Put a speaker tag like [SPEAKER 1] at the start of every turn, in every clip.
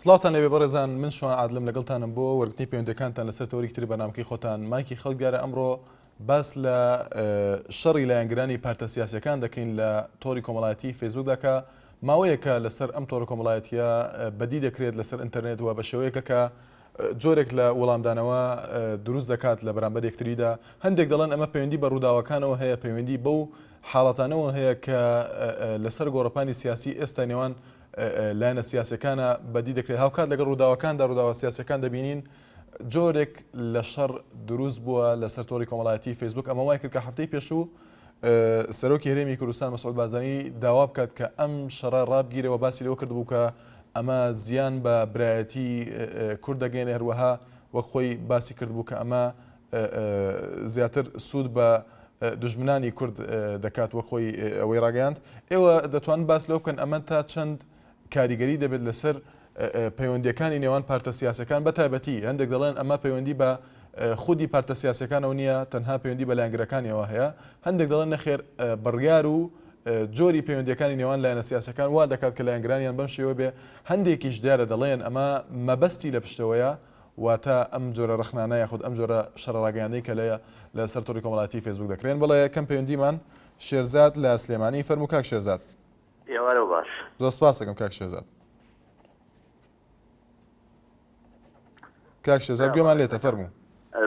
[SPEAKER 1] سڵاتان لێبێ بەڕێزان من شوان عادلم لەگەڵتانم بۆ وەرگرتنی پەیوەندەکانتان لەسەر تەوەریکتری بەنامەکەی خۆتان مایکی خەڵکگارە ئەمڕۆ باس لە شەڕی لایەنگرانی پارتە سیاسیەکان دەکەین لە تۆڕی کۆمەڵایەتی فێسبوکدا کە ماوەیەکە لەسەر ئەم تۆڕە کۆمەڵایەتیە بەدی دەکرێت لەسەر ئینتەرنێت وە بە شێوەیەکە کە جۆرێک لە وەڵامدانەوە دروست دەکات لە بەرامبەر یەکتریدا. هەندێک دەڵێن ئەمە پەیوەندی بە ڕووداوەکانەوە هەیە، پەیوەندی بەو حاڵەتانەوە هەیە کە لەسەر گۆڕەپانی سیاسی ئێستا نێوان لایەنە سیاسەکانە بەدی دەکرێت. هاوکات لەگەڵ ڕووداوەکاندا ڕووداوە سیاسەکان دەبینین جۆرێک لە شەڕ دروست بووە لەسەر تۆڕی کۆمەڵایەتی فێسبوک. ئەمە وای کرد کە هەفتەی پێشوو سەرۆکی هەرێمی کوردستان مەسعود بارزانی داوا بکات کە ئەم شەڕە ڕابگیرەوە باسی لەوە کردبوو کە ئەمە زیان بە برایەتی کورد دەگەێنێ، هەروەها وەک خۆی باسی کردبوو کە ئەمە زیاتر سوود بە دژمنانی کورد دەکات وە خۆی ئەوەی ڕاگەیاند. ئێوە دەتوانن باس لەو بکەن ئەمە تا چەند کاریگەری دەبێت لەسەر پەیوەندیەکانی نێوان پارتە سیاسەکان بە تایبەتی. هەندێک دەڵێن ئەمە پەیوەندی بە خودی پارتە سیاسەکانەوە نییە، تەنها پەیوەندی بە لایەنگرەکانیەوە هەیە. هەندێک دەڵێن نەخێر بڕیار و جۆری پەیوەندیەکانی نێوان لایەنە سیاسەکان وا دەکات کە لایەنگرانیان بەم شێوە بێ. هەندێکیش دیارە دەڵێن ئەمە مەبەستی لە پشتەوەیە، واتە ئەم جۆرە ڕخنانە یاخود ئەم جۆرە شەڕڕاگەیاندەی کە لە سەر تۆڕی کۆمەڵایەتی فێسبوک دەکرێن. بەڵێ یەکەم پەیوەندیمان شێرزاد لە سلێمانی. فەرموو کاک شێرزاد.
[SPEAKER 2] ئێوارە باش.
[SPEAKER 1] زۆر سپاس دەکەم کاک شێرزاد. کاک شێرزاد گوێمان لێتە، فەرموو.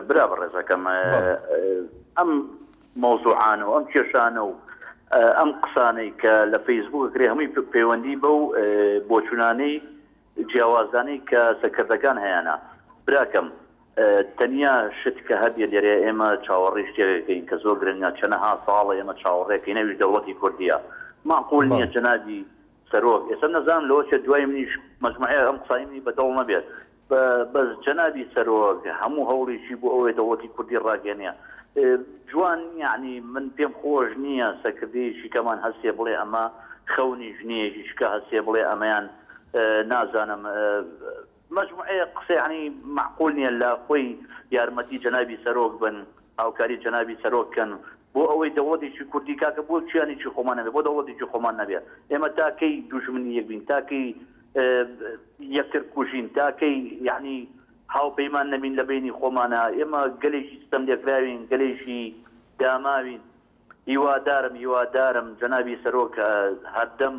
[SPEAKER 2] برا بەڕێزەکەم ئەم مۆزوعانە و ئەم کێشانە و ئەم قسانەی کە لە فەیسبوک کرێ هەمووی پەیوەندی بەو بۆچوونانەی جیاوازانەی کە سەرکردەکان هەیەە. براکەم تەنیا شت کە هەبیە لێرێ ئێمە چاوەڕێی شتێکەکەین کە زۆر گرنگە چەنەها ساڵە ئێمە چاوەڕێکەکەی نەوی دەوڵەتی کوردیە. معقول نییە جەنابی سەرۆک ئێستا نەزانم لەوە چێت دوای منیش مەجموعەیە ئەم قسای منی بەدڵ نەبێت، بەس جەنابی سەرۆک هەموو هەوڵێکی بۆ ئەوەی دەوڵەتی کوردی ڕاگەێنێ. جوان یعنی من پێم خۆش نییە سەرکردەیەکی کەمان هەستێ بڵێ ئەمە خەونی ژنێکی شکە هەستێ بڵێ ئەمەیان نازانم مجموعەیە قسە ینی معقول نییە لە خۆی یارمەتی جەنابی سەرۆک بن، هاوکاری جەنابی سەرۆککەن بۆ ئەوەی دەوڵەتێکی کوردی کاکە بۆ چیانێکی خۆمان نەبێت، بۆ دەوڵەتێکی خۆمان نەبێت. ئێمە تاکەی دوژمنی یەک بین، تاکەی یەکتر کوژین، تاکەی یعنی هاوپەیمان نەبین لە بینی خۆمانە. ئێمە گەلێکی ستەم لێکراوین، گەلێکی داماوین. هیوادارم جەنابی سەرۆک هەردەم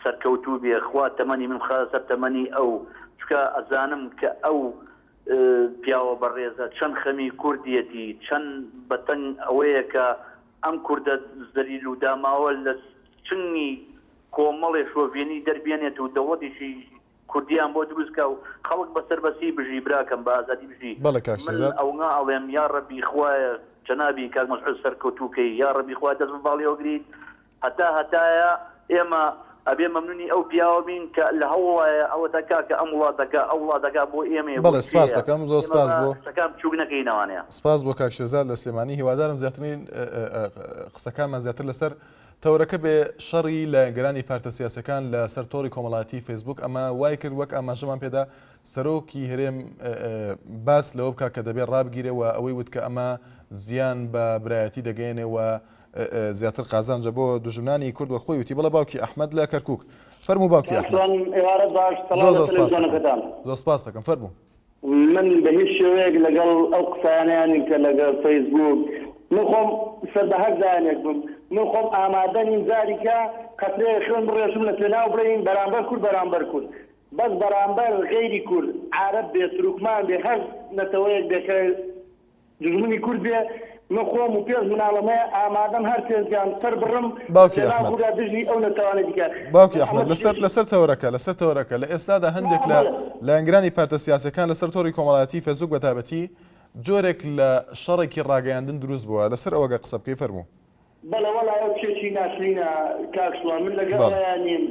[SPEAKER 2] سەرکەوتوو بێ، خوا تەمەنی من خاسەر تەمەنی ئەو چکە ئەزانم کە ئەو پیاوە بەڕێزە چەند خەمی کوردیەتی، چەند بەتەنگ ئەوەیە کە ئەم کوردە زەلیل و داماوە لە چنگی کۆمەڵێ شۆڤێنی دەربێنێت و دەوڵەتێکی کوردیان بۆ دروستکە و خەڵک بەسەر بەسی بژی براکەم بە ئازادی بژی. من ئەونا ئەڵێم یا ڕەبی خوایە جەنابی کاک مەسعود سەرکەوتووکەی، یا ڕەبی خوای دەست باڵیەوە گریت هەتایە ئێمە ئەبێ مەمنونی ئەو پیاوە بین کە لە هەوڵایە ئەوە دەکا کە ئەم وڵاتەکە بۆ ئێمە.
[SPEAKER 1] بەڵێ سپاس دەکەم، زۆر سپاس بۆ
[SPEAKER 2] قسەکان بچووک نەکەینەوانەیە.
[SPEAKER 1] سپاس بۆ کاک شێرزاد لە سلێمانی. هیوادارم زیاترین قسەکانمان زیاتر لەسەر تەورەکە بێ شەڕی لایەنگرانی پارتە سیاسەکان لە سەر تۆڕی کۆمەڵایەتی فێسبوک. ئەمە وای کرد وەک ئاماژەمان پێدا سەرۆکی هەرێم باس لەوە بکە کە دەبێت ڕابگیرێەوە ئەوەی وت کە ئەمە زیان بە برایەتی دەگەێنێەوە زیاتر قازانجە بۆ دژمنانی کورد وە خۆی وتی. بەڵە باوکی ئەحمەد لە کەرکووک. فەرموو باوکی ئەحمەد. زۆر سپاس دەکەم، فەرموو.
[SPEAKER 3] من بە هیچ شێوەیەک لەگەڵ ئەو قسانیانی کە لەگەڵ فەیسبوک من خۆم سەردەهەر دایانێک بووم، من خۆم ئامادەنیم جاریکە قەترێ خوێن بڕێژم لە پێناو بڕین بەرامبەر کورد بەرامبەر کورد، بەس بەرامبەر غەیری کورد عارەب بێ، تروکمان بێ، هەر نەتەوەیەک بێکە دژمنی کورد بێ، من خۆم و پێش مناڵەمەیە ئامادەم هەر پێنجیان سەر بڕم
[SPEAKER 1] باوکی ئەحمەد
[SPEAKER 3] دژی ئەو نەتەوانێت دیکە.
[SPEAKER 1] باوکی ئەحمەد لەسەر تەورەکە لە ئێستادا هەندێک لە لایەنگرانی پارتە سیاسەکان لەسەر تۆڕی کۆمەڵایەتی فێسبوک بەتابەتی جۆرێک لە شەڕێکی ڕاگەیاندن دروست بووە. لەسەر ئەوەگە قسە بکەی، فەرموو.
[SPEAKER 3] بەڵێ وەڵای ئەو کێکی ناشرینە کاکسوان، من لەگەڵیانیم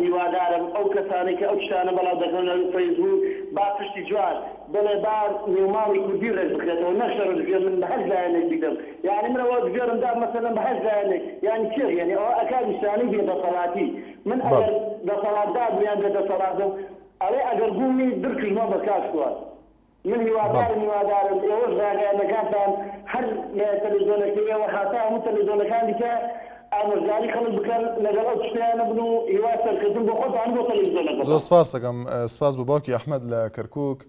[SPEAKER 3] هیوادارم ئەو کەسانێک کە ئەو شتانە بەڵاو دەکەن لە فەیسبوک با پشتی جوان بڵێ بار نێوماڵی کوردی ڕێز بکرێتەوە، نەخشەڕ دژێر من بە هەر لایەنێک بیدەم، یعنی منەوە دژێرم دا مەسەلەن بە هەر لایەنێک، یعنی چێ یعنی ئەوە ئەکار نیشانەی بێدەسەڵاتی. من ئەگەر دەسەڵاتدار بیان بێدەسەڵاتم ئەڵێ ئەگەر بوومی درکردمە بە کاکسوان. من هیوادارم ئێوەش ڕاگەیانەکانتان هەر لە تەلەڤیزیۆنەکەی ئێوە هاتا هەموو تەلەڤیزیۆنەکان دیکە ئامۆژگاری خەڵک بکەن لەگەڵ ئەو شتیانە بن و هیوا سەرکردن بۆ خۆتان بۆ تەلەڤیزیۆنەکە.
[SPEAKER 1] زۆر سپاس دەکەم. سپاس بۆ باوکی ئەحمەد لە کەرکووک.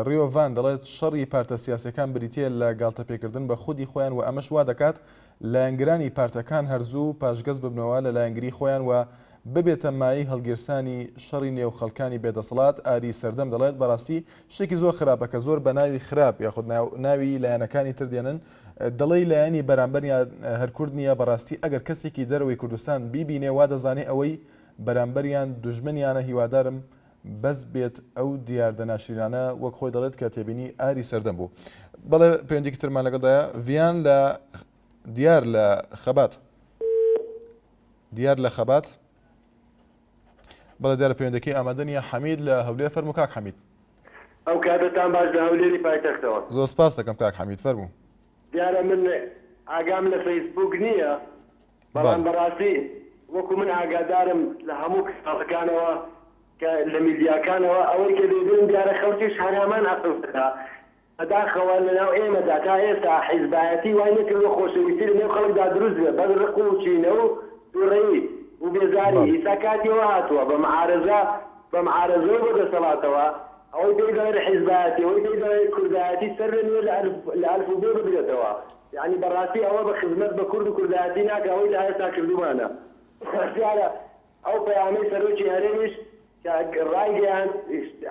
[SPEAKER 1] ڕیۆڤان دەڵێت شەڕی پارتە سیاسیەکان بریتیە لە گاڵتەپێکردن بە خودی خۆیان و ئەمەش وا دەکات لایەنگرانی پارتەکان هەرزوو پاشگەز ببنەوە لە لایەنگری خۆیان و ببێتە مای هەڵگیرسانی شەڕی نێو خەڵکانی بێدەسەڵات. ئاری سەردەم دەڵێت بەڕاستی شتێکی زۆر خراپە کە زۆر بە ناوی خراپ یاخود ناوی لایەنەکانی تر دێنن دەڵێی لایەنی بەرامبەریان هەر کورد نییە. بەڕاستی ئەگەر کەسێکی دەرەوەی کوردستان بیبینێ وا دەزانێ ئەوەی بەرامبەریان دوژمنیانە. هیوادارم بەس بێت ئەو دیاردەناشرینانە وەک خۆی دەڵێت کە تێبینی ئاری سەردەم بوو. بەڵێ پەیوەندیکی ترمان لەگەڵدایە ڤیان لە دیار لە خەبات. دیار لە خەبات. بەڵێ دیارە پەیوەندەکەی ئامادە نیە. حەمید لە هەولێر فەرموو کاک حەمید.
[SPEAKER 4] ئەو کاتتان باش لە هەولێری پایتەختەوە.
[SPEAKER 1] زۆر سپاس دەکەم کاک حەمید فەرموو.
[SPEAKER 4] دیارە من ئاگام لە فەیسبوک نییە بەڵام بەڕاستی وەکو من ئاگادارم لە هەموو کتابەکانەوە کە لە میدیاکانەوە ئەوەی کە دەبێن دیارە خەڵکیش هەرامان ئەقلتەکە ئەداخەوە لەناو ئێمەدا تا ئێستا حیزبایەتی وای نەکردوە خۆشەویستی لەنێو خەڵکدا دروست بێت بەس ڕق و چینە و دووڕێی و بێزاری ئیسا کاتیەوە هاتووە بە معارەزە و بەدەسەڵاتەوە ئەوەی پێی دەڵێت حیزبایەتی ئەوەی پێی دەڵێت کوردایەتی سەر نوێ لە ئەلفوبێ ببرێتەوە. یعنی بەڕاستی ئەوە بە خزمەت بە کورد و کوردایەتی ناکە ئەوەی لە ئێستا کردومانە. دیارە ئەو پەیامەی سەرۆکی هەرێمیش ڕایگەیان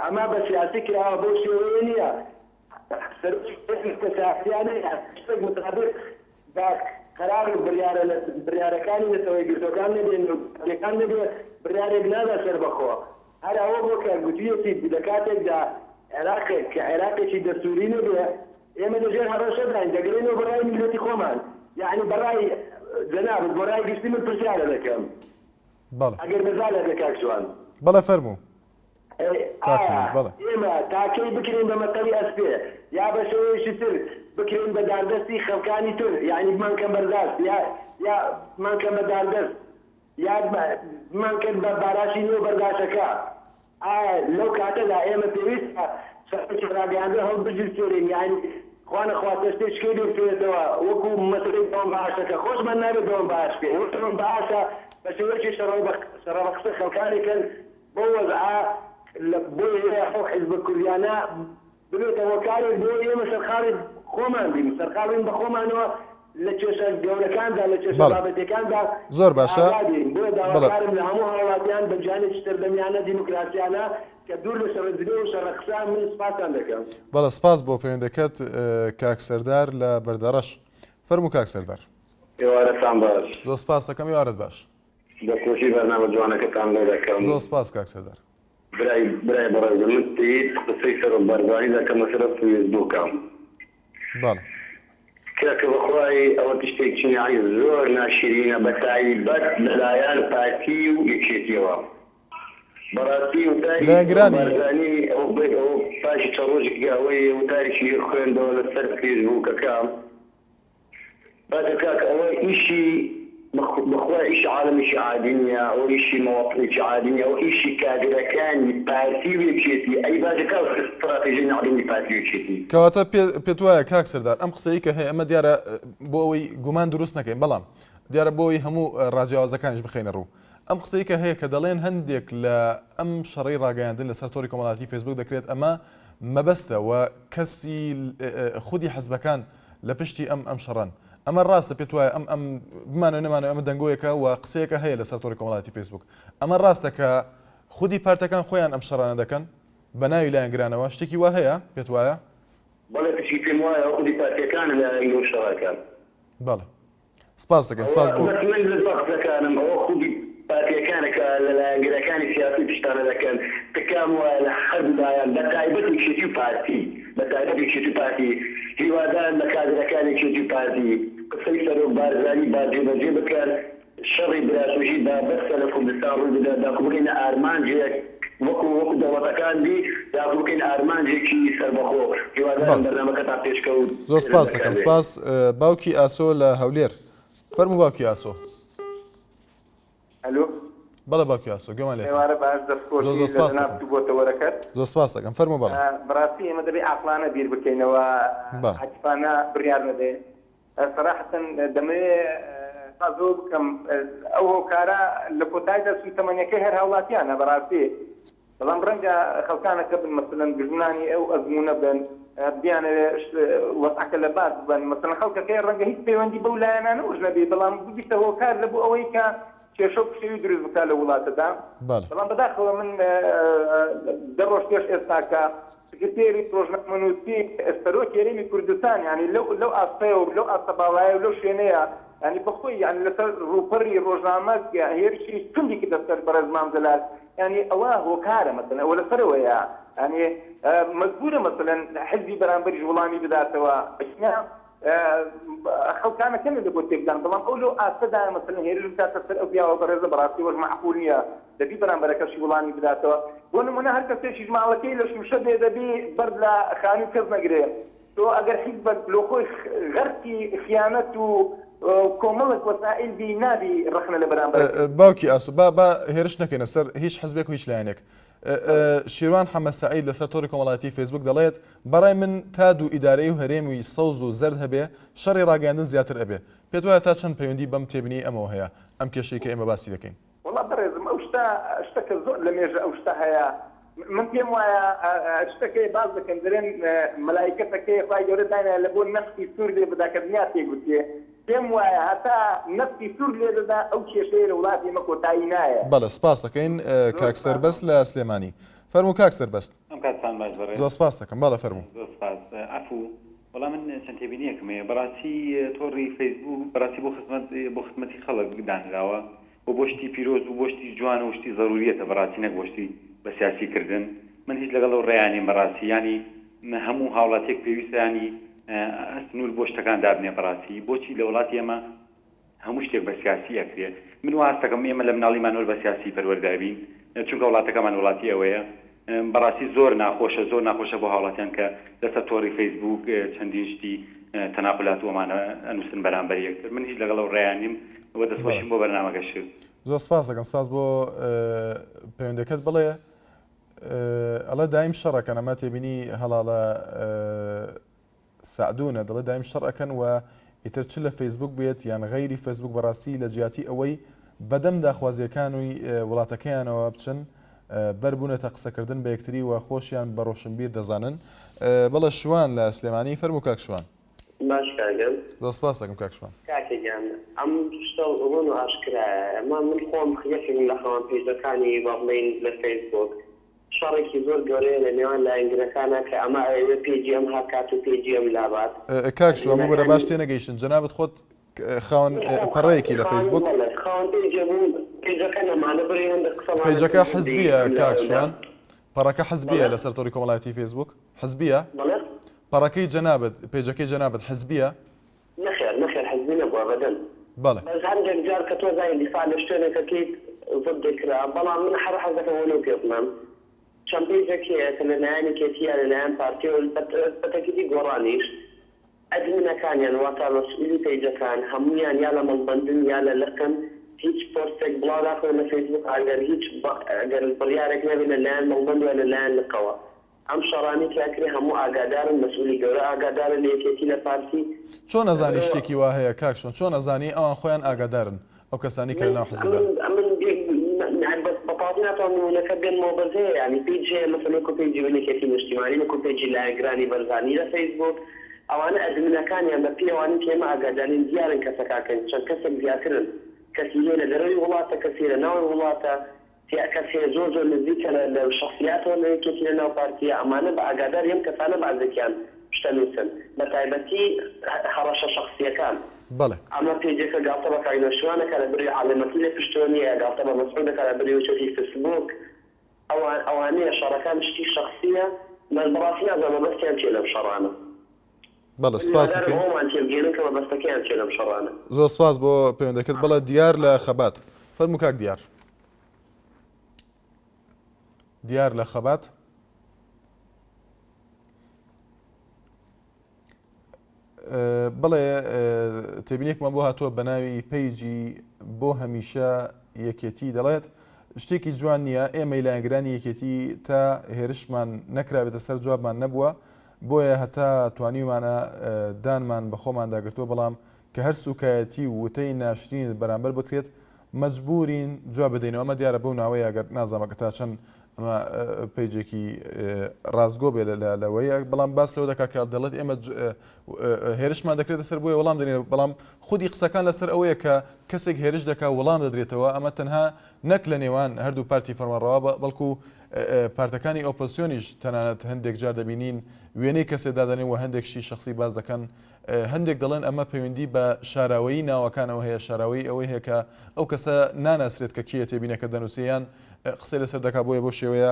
[SPEAKER 4] ئەما بە سیاسی کراوە بۆ شێوەیە نییە سیاسیانە شتێک متابق بە قەرار و بڕیارەکانی نەتەوەی گرتوەکان نەبێن یەکان نەبێ بڕیارێک نادا سەر بەخۆ. هەر ئەوە بۆ کە گوتوویەتی لە کاتێکدا عێراقێک کە عێراقێکی دەستوری نەبێ ئێمە لەژێر هەڕەشە داین دەگرێنەوە بەڕای میلەتی خۆمان. یعنی بەڕای جەنابەت بۆ ڕای گشتی من پرسیارە دەکەم ئەگەر بەزانێت لە کاکسوان.
[SPEAKER 1] بەڵێ فەرموو.
[SPEAKER 4] ئێمە تاکەی بکرین بە مەتەڵی ئەسپێ یا بە شێوەیەکی تر بکرین بە داردەستی خەڵکانی تر یعنی بمانکەن بەردەست یا بمانکەن بە داردەست یا بمانکەن بە باراشی نوێ بەرداشەکە. ئایا لەو کاتەدا ئێمە پێویستە سەرۆکی ڕاگەیاندە هەڵ بجوستێرین یعنی خوانە خواتە شتێکشکەی دەرکرێتەوە وەکو مەسەلەی دەوام باشەکە خۆشمان نابێت دەوام باش پێ وەکوم باشە بە شێوەیەکی شەڕەبەخشە خەڵکانێکن بۆ وەزعا بۆ خۆ حیزب کوردیانە ببێتەوە کارێک بۆ ئێمە سەرخاڵی خۆمان بین سەرخاڵین بە خۆمانەوە لە کێشە گەورەکاندا لە کێشە بابەتەکاندا
[SPEAKER 1] زۆر باشە.
[SPEAKER 4] بۆ داواکارم لە هەموو هەڵاتیان بە جانێکی تەردەمیانە دیموکراسیانە کە دوور لە شەڕەجلێ و شەڕەقسان من سپاسان دەکەم.
[SPEAKER 1] بەڵێ سپاس بۆ پەیوەندەکەت کاک سەردار لە بەردەڕەش. فەرموو کاک سەردار.
[SPEAKER 4] ئێوارەتان باش.
[SPEAKER 1] زۆر سپاس دەکەم. ئێوارەت باش.
[SPEAKER 4] دەستخۆشی بەرنامە جوانەکەتان لێ دەکەم.
[SPEAKER 1] زۆر سپاس کاک سەردار.
[SPEAKER 4] برای بەڕێز من دەیت قسەی سەر بەرزانی دەکەمە سەر فەیسبووکەم.
[SPEAKER 1] بەڵێ.
[SPEAKER 4] کەکە بەخوای ئەوە تشتێکی زۆر ناشرینە بە تایبەت لەلایەن پارتی و یەکێتیەوە. بەڕاستی وتاری ئەو پاشی چەڕۆژێکی ئەوەی وتارێکی خوێندەوە لەسەر فەیسبووکەکەم باشە کاکە ئەوە ئیشی بەخوا ئیش عالمیشی عادی نییە ئەو ئیشی مەواقعێکی عادی نییە ئەو ئیشی کادرەکانی پارتی و یەکێتی ئەی باشە کاک استراتێژی ناوەندی پارتی و یەکێتی.
[SPEAKER 1] کەواتە پێت وایە کاک سەردار ئەم قسەی کە هەیە ئەمە دیارە بۆ ئەوەی گومان دروست نەکەین بەڵام دیارە بۆ ئەوەی هەموو ڕاجیاوازەکانیش بخەینە ڕوو. ئەم قسەی کە هەیە کە دەڵێن هەندێک لە ئەم شەڕەی ڕاگەیاندن لەسەر تۆری کۆمەڵایەتی فەیسبوک دەکرێت ئەمە مەبەستە و کەسی خودی حەزبەکان لە پشتی ئەم شەڕەن. ئەمە ڕاستە پێت وایە ئەم بمانەوە نەمانەوە ئەمە دەنگۆیەکە و قسەیەکە هەیە لەسەر تۆری کۆمەڵایەتی فەیسبوک. ئەمە ڕاستە کە خودی پارتەکان خۆیان ئەم شەڕانە دەکەن بە ناوی لایەنگرانەوە شتێکی وا هەیە پێت وایە؟
[SPEAKER 4] بەڵێ پشتی پێم وایە خودی پارتیەکانە لە شەڕەکان.
[SPEAKER 1] بەڵێ سپاس دەکەن. سپاس بۆ
[SPEAKER 4] من لە قسەکانم ئەوە خودی پارتیەکانێکە لە لایەنگرەکانی سیاسی پشتانە دەکەن تکام وایە لە هەردوولایەن بە تایبەت یەکێتی و پارتی بە تایبەت یەکێتی و پارتی هیوادارن لە کادرەکانی یەکێتی و پارتی قسەی سەرۆک بارزانی باجێبەجێ بکەن شەڕی براسۆژی بابەستە لە کوردستان ڕووی بدات داخۆ بکەینە ئارمانجێک وەکو دەوڵەتەکان دی داخۆ بکەین ئارمانجێکی سەربەخۆ هیوادارن بەرنامەکەتان پێشکەوت.
[SPEAKER 1] زۆر سپاس دەکەم. سپاس. باوکی ئاسۆ لە هەولێر فەرموو باوکی ئاسۆ.
[SPEAKER 5] ئەلۆ
[SPEAKER 1] بەڵێ باوکی ئاسۆ گوێمان لێت.
[SPEAKER 5] ئێوارە باش دەستخۆشی لەناو بۆتەوەرەکەت.
[SPEAKER 1] زۆر سپاس دەکەم. فەرموو بەڵێ.
[SPEAKER 5] بەڕاستی ئێمە دەبێت عاقلانە بیر بکەینەوە حەجفانە بڕیار نەدەین. سەراحەتەن دەمەوێت زۆر بکەم ئەو هۆکارە لە کۆتاییدا سوتەمەنیەکەی هەر هاوڵاتیانە بەڕاستی بەڵام ڕەنگە خەڵکانەکە بن مەسەلەن گژنانی ئەو ئەزمونە بن بیانەوێ وەسعەکە لە باز بن مەسەلەن خەڵکەکەی ڕەنگە هیچ پەیوەندی بەو لایەنانە وش نەبێ بەڵام ببیتە هۆکار لە بۆ ئەوەی کە کێشە پشەوی دروست بکات لە وڵاتەدا بەڵام بەداخەوە من دە ڕۆژ پێش ئێستاکە سکرتێری ڕۆژنامەنووسی ئەستەرۆکی هەرێمی کوردستان یعنی لەو ئاستەیە و لەو ئاستە باڵایە و لەو شوێنەیە ینی بەخۆی یعنی لەسەر ڕووپەڕی ڕۆژنامە هێرشی توندێکی دەستەر بەرەز مامزەلات ینی ئەوە هۆکارە مەسەلەن ئەوە لەسەرەوەیە ینی مەجبورە مەسەلەن حزبی بەرامبەریش وڵامی بداتەوە خەڵکانەکەن لە بۆ تێکدان بەڵام ئەو لەو ئاستەدا مەسەلەن هێرش بکاتە سەر ئەو پیاوە بەڕێزە بەڕاستی وەش معقول نییە دەبی بەرامبەرەکەشی وڵامی بداتەوە بۆ نمونە هەر کەسێکی ژماڵەکەی لە شوشە بێ دەبی بەرد لە خانووی کەس نەگرێ تۆ ئەگەر حیزبە لۆ خۆی غەرقی خیانەت و کۆمەڵک وەسائل بی نابی ڕخنە لە بەرامبەر
[SPEAKER 1] باوکی ئاسو با هێرش نەکەینە سەر هیچ حزبێک و هیچ لایەنێک شیروان حەمەد سەعید لەسەر تۆڕی کۆمەڵایەتی فیسبوک دەڵێت بەڕای من تا دوو ئیدارەی و هەرێمی سەوز و زەرد هەبێ شەڕی ڕاگەاندن زیاتر ئەبێ پێت وایە تا چەند پەیوەندی بەم تێبینی ئەمەوە هەیە ئەم کێشەی کە ئێمە باسی دەکەین
[SPEAKER 5] وڵا بەڕێزم ئەو شتەکە زۆر لە مێژە ئەو شتە هەیە من پێم وایە شتەکەی باز دەکەن دەرێن مەلایکەتەکەی خوای گەورە داینە لە بۆ نەفتی سوور لێ بدا کە دنیا تێگوتێ پێم وایە هەتا نەفتی سوور لێ دەدا ئەو کێشەیە لە وڵاتی ئێمە کۆتایی نایە
[SPEAKER 1] بەڵێ سپاس دەکەین کاک سەربەست لە سلێمانی فەرموو کاک سەربەست زۆر سپاس دەکەم باڵە فەرموو
[SPEAKER 6] عفو وەڵام من چەند تێبینیەکم هەیە بەڕاستی تۆڕی فەیسبوک بەڕاستی بۆ خزمەتی خەڵک دانراوە بۆ شتی پیرۆز و بۆ شتی جوان و شتی ضروریەتە بەڕاستی نەک بۆ شتی بە سیاسیکردن من هیچ لەگەڵ ئەو ڕێیانی بەڕاستی ینی هەموو هاوڵاتێک پێویستە ینی سنوور بۆ شتەکان دابنێ بەڕاستی بۆچی لە وڵاتی ئێمە هەموو شتێک بە سیاسی ئەکرێ من واستەکەم ئێمە لە مناڵیمان بە سیاسی پەروەردابین چونکە وڵاتەکەمان وڵاتی ئەوەیە بەڕاستی زۆر ناخۆشە بۆ هاوڵاتیان کە لەسەر تۆڕی فەیسبوک چەندین شتی تەناقلات ومانە ئەنووسن بەرامبەر یەکتر من هیچ لەگەڵ ئەو ڕێیانیم وە دەستخۆشیم بۆ بەرنامەکەش
[SPEAKER 1] زۆر سپاس دەکەم سپاس بۆ پەیوەندەکەت بڵێ ئەڵە دایم شەڕەکەن ئەمە تێبینی هەڵاڵە سعدونە دەڵێ دایم شەڕەکەن و ئیتر چ لە فەیسبوک بێت یان غەیری فەیسبوک بەڕاستی لە جیاتی ئەوەی بەدەم داخوازیەکانووی وڵاتەکەیانەوە بچن بەربوونەتە قسەکردن بە یەکتری و خۆشیان بە ڕۆشنبیر دەزانن بەڵێ شوان لە سلێمانی فەرموو کاک شوان
[SPEAKER 7] باش کاگەم
[SPEAKER 1] زۆر سپاس دەکەم کاک شوان
[SPEAKER 7] کاکەگیان ئەم شتە ڕۆن و ئاشکرایە ئەمە من خۆم یەکێک لە خەوان پێیجەکانی با بڵێن لە فەیسبوک شەڕێکی زۆر گەورەیە لە نێوان لایەنگرەکانە کە ئەمە ئەوێ پێیجی ئەم هاکات و پێیجی ئەم لابات
[SPEAKER 1] کاک شوان بۆرە باش تێنەگەیشتن جەنابەت خۆت خاوەن پەڕەیەکی لە فەیسبوک پێیجەکە حزبیە کاک شوان پەڕەکە حزبیە لەسەر تۆڕی کۆمەڵایەتی فەیسبوک حزبیە پەڕەکەی جەنابەت پێیجەکەی جەنابەت حزبیە
[SPEAKER 7] نەخێر حزبی نەبووە بەدەن
[SPEAKER 1] بەڵێ
[SPEAKER 7] بەس هەندێک جار کە تۆ زای دیفاع لە شوێنێکەکەیت زۆر دەکرا بەڵام من هەر حەز دەکەم وەلو پێ بڵێم چەند پێیجێکەیە کە لەلایەنی کێتیە لەلایەن پارتیۆ بەتەکیدی گۆڕانیش ئەدمینەکانیان واتە مەسئولی پێیجەکان هەموویان یا لە مەڵبەندن یا لە لەکەن هیچ پۆستێک بڵاو داخۆن لە فەیسبوک ئەگەر بڕیارێک نەبێت لەلایەن مەڵبەند و لەلایەن لقەوە ئەم شەڕانی کاکرێ هەموو ئاگادارن مەسئولی گەورە ئاگادارن لە یەکێتی لە پارتی
[SPEAKER 1] چۆن نەزانی شتێکی وا هەیە کاکشۆن چۆن نەزانی ئەوان خۆیان ئاگادارن ئەو کەسانی کە لەناو حزبە
[SPEAKER 7] بەپاتی ناتوان نمونەکە بێنمەوە بەرزەیە ینی پیج هەیە مەسەڵەن وەکو پیجی بنێکێتی نیشتیمانی وەکو پیجی لایەنگرانی بەرزانی لە فەیسبوک ئەوانە ئەدمینەکانیان بە پێوانی کێمە ئاگادارین دیارن کەسەکەکەن چەند کەسێک زیاترن کەسی هەیە لە دەرەوەی وڵاتە کەسی لە ناوی وڵاتە کەسی زۆر نزیکە لە شخصیاتەوە لە یەکێتی لە ناو پارتیە ئەمانە بە ئاگادار ئەم کەسانە بەعزێکیان شتەنووسن بە تایبەتی هەڕەشە شخصیەکان
[SPEAKER 1] بەڵێ
[SPEAKER 7] ئەمە پێیجەکە گاڵتە بە کاینەشوانەکە لە بری عالەمەتی لە پشتۆنیە گاڵتە بە مەسعودەکە لە بری وچەتی فەیسبوک ئەوانەیە شەڕەکان شتی شخصیە بەس بەڕاستی نازانم بەستیان چێ لەم شەڕانە
[SPEAKER 1] بەڵێ سپاس دەکەین زۆر سپاس بۆ پەیوەندەکەت بەڵێ دیار لە خەبات فەرموو کاک دیار لە خەبات بەڵێ تێبینێکمان بۆ هاتووە بە ناوی پەیجی بۆ هەمیشە یەکێتی دەڵێت شتێکی جوان نییە ئێمەی لایەنگرانی یەکێتی تا هێرشمان نەکرابێتە سەر جوابمان نەبووە بۆیە هەتا توانیمانە دانمان بە خۆمان داگرتووە بەڵام کە هەر سوکایەتی وتەی ناشرین بەرامبەر بکرێت مەجبورین جواب بدەینەوە. ئەمە دیارە بەو ناوەیە ئەگەر نازانم کە تا چەند ئەمە پەیجێکی ڕازگۆ بێ لەوەیە، بەڵام باس لەوە دەکات کە دەڵێت ئێمە هێرشمان دەکرێتە سەر بۆیە وەڵام دەدرێت، بەڵام خودی قسەکان لەسەر ئەوەیە کە کەسێک هێرش دەکات وەڵام دەدرێتەوە. ئەمە تەنها نەک لە نێوان هەردوو پارتی فەرمانڕەوا بەڵکو پارتەکانی ئۆپۆزیسیۆنیش تەنانەت هەندێک جار دەبینین وێنەی کەسێک دادەنێن و هەندێکشی شخصی باز دەکەن. هەندێک دەڵێن ئەمە پەیوەندی بە شاراوەیی ناوەکانەوە هەیە، شاراوەی ئەوەی هەیە کە ئەو کەسە ناناسرێت کە کیە تێبینەکە دەنووسیان قسەی لەسەر دەکات، بۆیە بۆ شێوەیە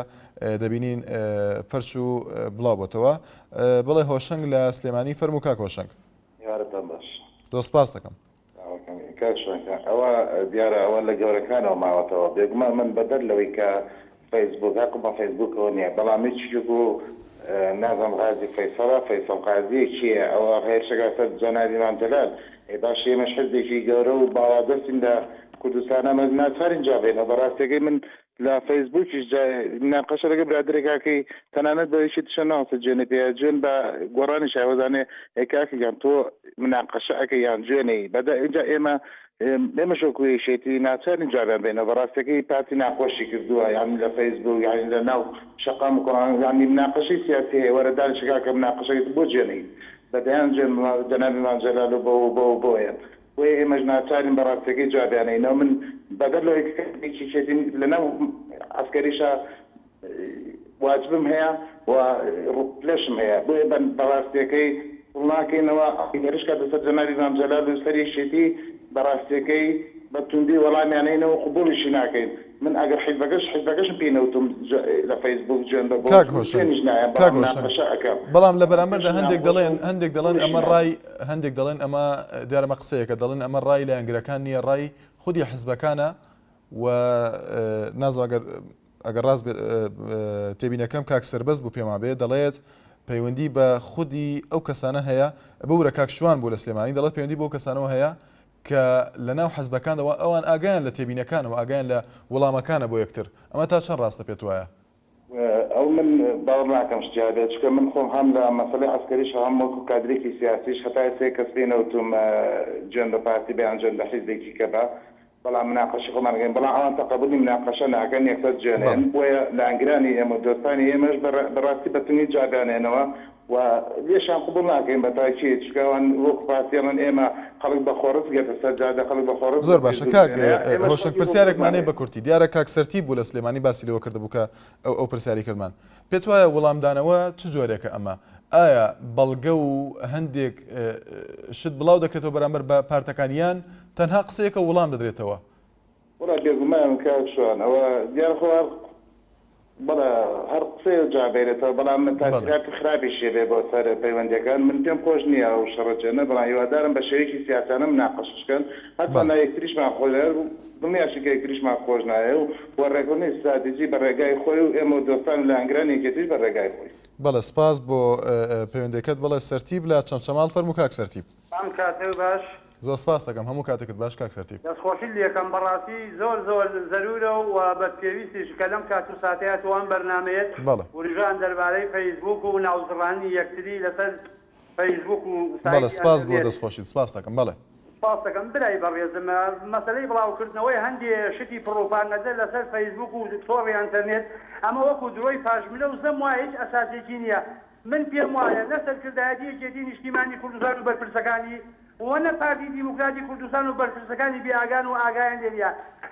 [SPEAKER 1] دەبینین پەرچ و بڵاو بۆتەوە. بڵێ هۆشنگ لە سلێمانی فەرموو کاک هۆشنگ.
[SPEAKER 8] یارەتان باش.
[SPEAKER 1] دۆسپاس دەکەم.
[SPEAKER 8] ئەوە دیارە ئەوە لە گەورەکانەوە ماوەتەوە بێگومان من بەدەر لەوەی کە فەیسبوک هەقم بە فەیسبوکەوە نییە، بەڵام هیچ و نازم غازی فەیسەڵ قازی چییە ئەوە هێرشەکە سەر جەنابی مام جەلال باش ئێمەش حزبێکی گەورە و باوادەستین لە کوردستانە ناچارین جابێنە. بەڕاستیەکەی من لە فەیسبوکیش ناقەشە لەگە برادێکاکەی تەنانەت بەویشی تشە ناوسە جێنە پێ جوێن بە گۆڕانی شایوەزانێ ئێکاکەیان تۆ مناقەشە ئەەکەی یان جوێنەی بەدا اینجا ئێمە شۆکوێشێتی ناچارین جابیان بێنە. بەڕاستەکەی پارتی ناخۆشی کردووە یان لە فەیسبوک یان لە ناو شەقام ینی مناقەشەی سیاسی هەیە وەرە دانیشتگاکە مناقەشەکەیت بۆ جێنەی بەدەیان جێن جەنابی مام جەلال و بۆیە وی ئێمەش ناچارین بەڕاستەکەی جوابیانەینەوە. من بەدەر لەوەیەکی شێتی لەناو عسکەریشە واجبم هەیە و ڕوپلەشم هەیە، بۆیە بەڕاستیەکەی وڵناکەینەوە هێرشکە دەسەر جەنابی مام جەلال و سەری شێتی بەڕاستیەکەی بە توندی وەڵامیانەینەوە قبوڵیشی ناکەین. من ئەگەر حیزبەکەشم پێینەوتم لە فەیسبوک جوێن بە
[SPEAKER 1] بەڵام لە بەرامبەردا هەندێک دەڵێن ئەمە ڕای هەندێک دەڵێن ئەمە دیارەمە قسەیەکە دەڵێن ئەمە ڕای لە ئەنگرەکان نییە، ڕای خودی حیزبەکانە و نازانم ئەگەر ڕاست تێبینەکەم کاک سەربەست بوو پێما بێ دەڵێت پەیوەندی بە خودی ئەو کەسانە هەیە بەورە کاک شوان بوو لە سلێمانی دەڵێت پەیوەندی بۆ کەسانەوە هەیە کە لە ناو حەزبەکانەوە ئەوان ئاگایان لە تێبینەکانەوە ئاگایان لە وەڵامەکانە بۆ یەکتر. ئەمە تا چەند ڕاستە پێت وایە؟
[SPEAKER 8] ئەو من باوەڕ ناکەم شتیادێت چکە من خۆم هەم لە مەسەلەی عسکەریش هەم وەکو کادرێکی سیاسیش هەتا سێ کەس پێنەوتم جوێن بە پارتی بەیان جوێن لە حیزبێکی کە بە بەڵام مناقەشی خۆمانگەین، بەڵام ئەوان تەقەبولی مناقەشە ناکەن یەکسەر جوێنێن، بۆیە لە ئەنگرانی ئێمە دۆستانی ئێمەش بەڕاستی بەتونی جوابیانێنەوە و لێشان قبول ناکەین بە تاکید چکەوان وەکو پارتیەڵن ئێمە خەڵک بە خۆڕز گێتە سەر جادە خەڵک بە خۆڕز.
[SPEAKER 1] زۆر باشە کاک هۆشنگ پرسیارێکمانەیە بە کورتی دیارە کاک سەرتی بوو لە سلێمانی باسی لەوە کردبوو کە ئەو پرسیاری کردمان پێت وایە وەڵامدانەوە چ جۆرێکە ئەمە؟ ئایا بەڵگە و هەندێک شت بڵاو دەکرێتەوە بەرامبەر بە پارتەکانیان تەنها قسەیەکە وەڵام دەدرێتەوە؟
[SPEAKER 8] وڵا بێگومان کاک شوان ئەوە دیار خۆوار بەڵێ هەر قسەیە جابێتەوە، بەڵام من تاکیدات خراپی شێبێ بۆ سەر پەیوەندیەکان من پێم خۆش نییە و شەڕەجێنە، بەڵام هیوادارم بە شێوەیەکی سیاسانە مناقەشەکەن هەتا لا یەکتریشمان خۆش دڵنیاشی کە یەکتریشمان خۆش نایە و وەڕێگەی استراتیژی بە ڕێگای خۆی و ئێمە دۆستان لە ئەنگرانی یەکێتریش بە ڕێگای خۆی.
[SPEAKER 1] بەڵێ سپاس بۆ پەیوەندەکەت. بەڵێ سەرتیب لە چەمچەماڵ فەرموو کاک سەرتیب.
[SPEAKER 5] کاتێ باش
[SPEAKER 1] زۆر سپاس دەکەم هەموو کاتێکت باش کاک سەرتیب.
[SPEAKER 5] دەستخۆشی لێکم بەڕاستی زۆر زەرورە و بەپێویستیش کە لەم کات و ساتەیە توان بەرنامەیەت وریژان دەربارەی فەیسبوک و ناوزڕانی یەکتری لەسەر فەیسبوک و
[SPEAKER 1] بەڵێ سپاس بۆ دەستخۆشیت سپاس دەکەم. بەڵێ
[SPEAKER 5] سپاس دەکەم برای بەڕێزم مەسەلەی بڵاوکردنەوەی هەندێ شتی پڕۆپاگەندە لەسەر فەیسبوک و تۆڕی ئینتەرنێت ئەمە وەکو درۆی پاژملە و زەم وایە هیچ ئەساسێکی نییە. من پێم وایە نەسەرکردایەتی یەکێتی نیشتیمانی کوردستان و بەرپرسەکانی وەنە پارتی دیموکراتی کوردستان و بەرپرسەکانی بێئاگان و ئاگایان لێنە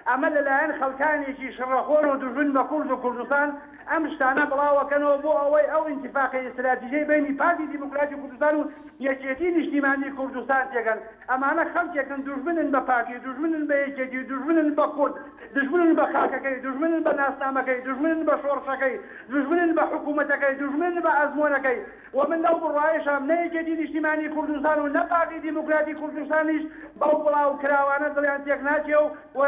[SPEAKER 5] ئەمە لەلایەن خەڵکانێکی شڕەخۆر و دژمن بە کورد و کوردستان ئەم شتانە بڵاوەکەنەوە بۆ ئەوەی ئەو ئینتیفاقی استراتیژیەی بینی پارتی دیموکراتی کوردستان و یەکێتی نیشتیمانی کوردستان تێگەن. ئەمانە خەڵکێکن دژمنن بە پارتی، دژمنن بە یەکێتی، دژمنن بە کورد، دژمنن بە خاکەکەی، دژمنن بە ناسنامەکەی، دژمنن بە شۆڕشەکەی، دژمنن بە حکوومەتەکەی، دژمنن بە ئەزمۆنەکەی. ومن لەو بڕایشم نە یەکێتی نیشتیمانی کوردستان و نە پارتی دیموکراتی کوردستانیش بەو بڵاو کراوانە دڵیان تێک ناچێ و